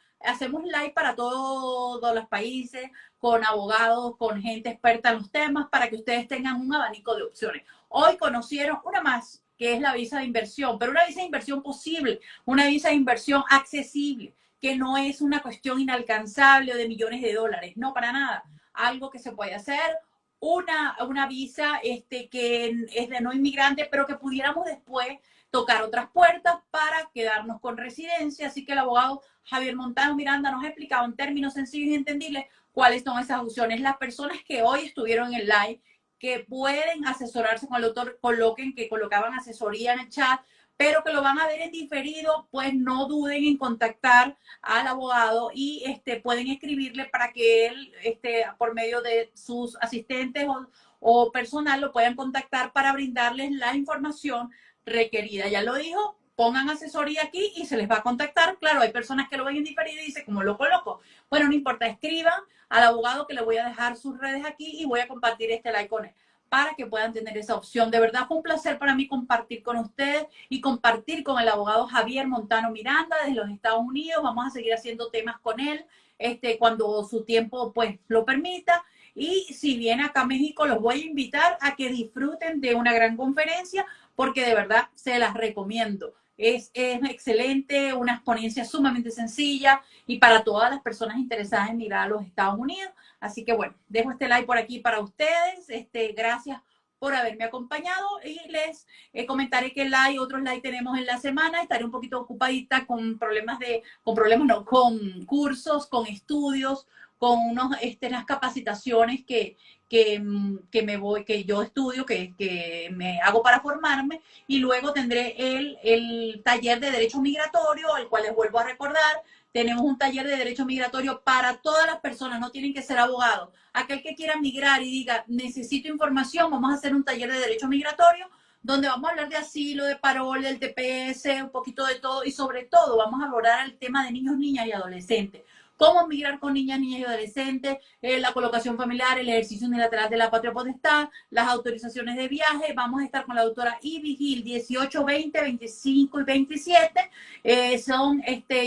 [SPEAKER 1] live para todos los países, con abogados, con gente experta en los temas, para que ustedes tengan un abanico de opciones. Hoy conocieron una más, que es la visa de inversión, pero una visa de inversión posible, una visa de inversión accesible, que no es una cuestión inalcanzable o de millones de dólares, no, para nada. Algo que se puede hacer, una visa que es de no inmigrante, pero que pudiéramos después tocar otras puertas para quedarnos con residencia. Así que el abogado Javier Montano Miranda nos ha explicado en términos sencillos y entendibles cuáles son esas opciones. Las personas que hoy estuvieron en el live, que pueden asesorarse con el doctor, que colocaban asesoría en el chat, pero que lo van a ver en diferido, pues no duden en contactar al abogado y pueden escribirle para que él, por medio de sus asistentes o personal, lo puedan contactar para brindarles la información requerida. Ya lo dijo, pongan asesoría aquí y se les va a contactar. Claro, hay personas que lo ven en diferido y dicen, ¿cómo lo coloco? Bueno, no importa, escriban al abogado que le voy a dejar sus redes aquí y voy a compartir este like con él para que puedan tener esa opción. De verdad fue un placer para mí compartir con ustedes y compartir con el abogado Javier Montano Miranda desde los Estados Unidos. Vamos a seguir haciendo temas con él cuando su tiempo pues lo permita. Y si viene acá a México, los voy a invitar a que disfruten de una gran conferencia porque de verdad se las recomiendo. Es excelente, una exponencia sumamente sencilla y para todas las personas interesadas en migrar a los Estados Unidos. Así que bueno, dejo este like por aquí para ustedes. Gracias por haberme acompañado y les comentaré que otros like tenemos en la semana. Estaré un poquito ocupadita con con cursos, con estudios, con unas capacitaciones que yo estudio, que me hago para formarme, y luego tendré el taller de Derecho Migratorio, el cual les vuelvo a recordar. Tenemos un taller de Derecho Migratorio para todas las personas, no tienen que ser abogados. Aquel que quiera migrar y diga, necesito información, vamos a hacer un taller de Derecho Migratorio, donde vamos a hablar de asilo, de parol, del TPS, un poquito de todo, y sobre todo vamos a abordar el tema de niños, niñas y adolescentes. Cómo migrar con niñas, niñas y adolescentes, la colocación familiar, el ejercicio unilateral de la patria potestad, las autorizaciones de viaje. Vamos a estar con la doctora Ivy Gil, 18, 20, 25 y 27.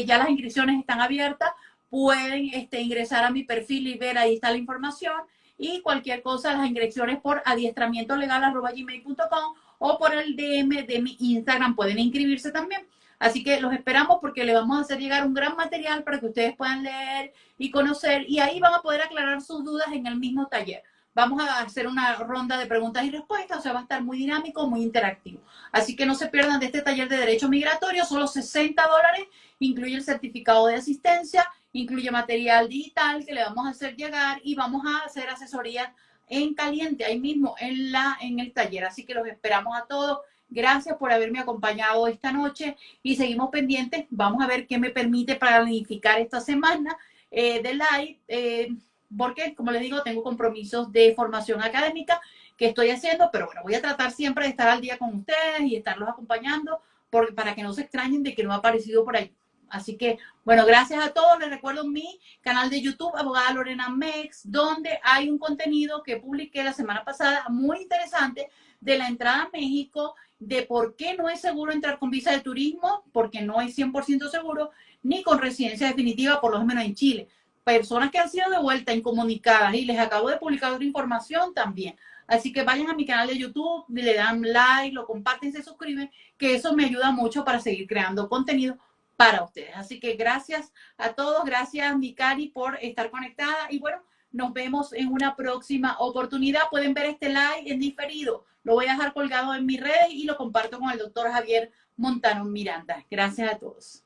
[SPEAKER 1] Ya las inscripciones están abiertas. Pueden ingresar a mi perfil y ver, ahí está la información. Y cualquier cosa, las inscripciones por adiestramientolegal@gmail.com o por el DM de mi Instagram pueden inscribirse también. Así que los esperamos porque le vamos a hacer llegar un gran material para que ustedes puedan leer y conocer y ahí van a poder aclarar sus dudas en el mismo taller. Vamos a hacer una ronda de preguntas y respuestas, o sea, va a estar muy dinámico, muy interactivo. Así que no se pierdan de este taller de Derecho Migratorio, solo $60, incluye el certificado de asistencia, incluye material digital que le vamos a hacer llegar y vamos a hacer asesoría en caliente, ahí mismo en el taller. Así que los esperamos a todos. Gracias por haberme acompañado esta noche y seguimos pendientes. Vamos a ver qué me permite planificar esta semana de live. Porque, como les digo, tengo compromisos de formación académica que estoy haciendo, pero bueno, voy a tratar siempre de estar al día con ustedes y estarlos acompañando para que no se extrañen de que no ha aparecido por ahí. Así que, bueno, gracias a todos. Les recuerdo mi canal de YouTube, Abogada Lorena Mex, donde hay un contenido que publiqué la semana pasada muy interesante de la entrada a México, de por qué no es seguro entrar con visa de turismo, porque no es 100% seguro, ni con residencia definitiva, por lo menos en Chile. Personas que han sido de vuelta incomunicadas y les acabo de publicar otra información también. Así que vayan a mi canal de YouTube, le dan like, lo comparten, se suscriben, que eso me ayuda mucho para seguir creando contenido para ustedes. Así que gracias a todos, gracias Mikari por estar conectada y bueno, nos vemos en una próxima oportunidad. Pueden ver este live en diferido. Lo voy a dejar colgado en mis redes y lo comparto con el doctor Javier Montano Miranda. Gracias a todos.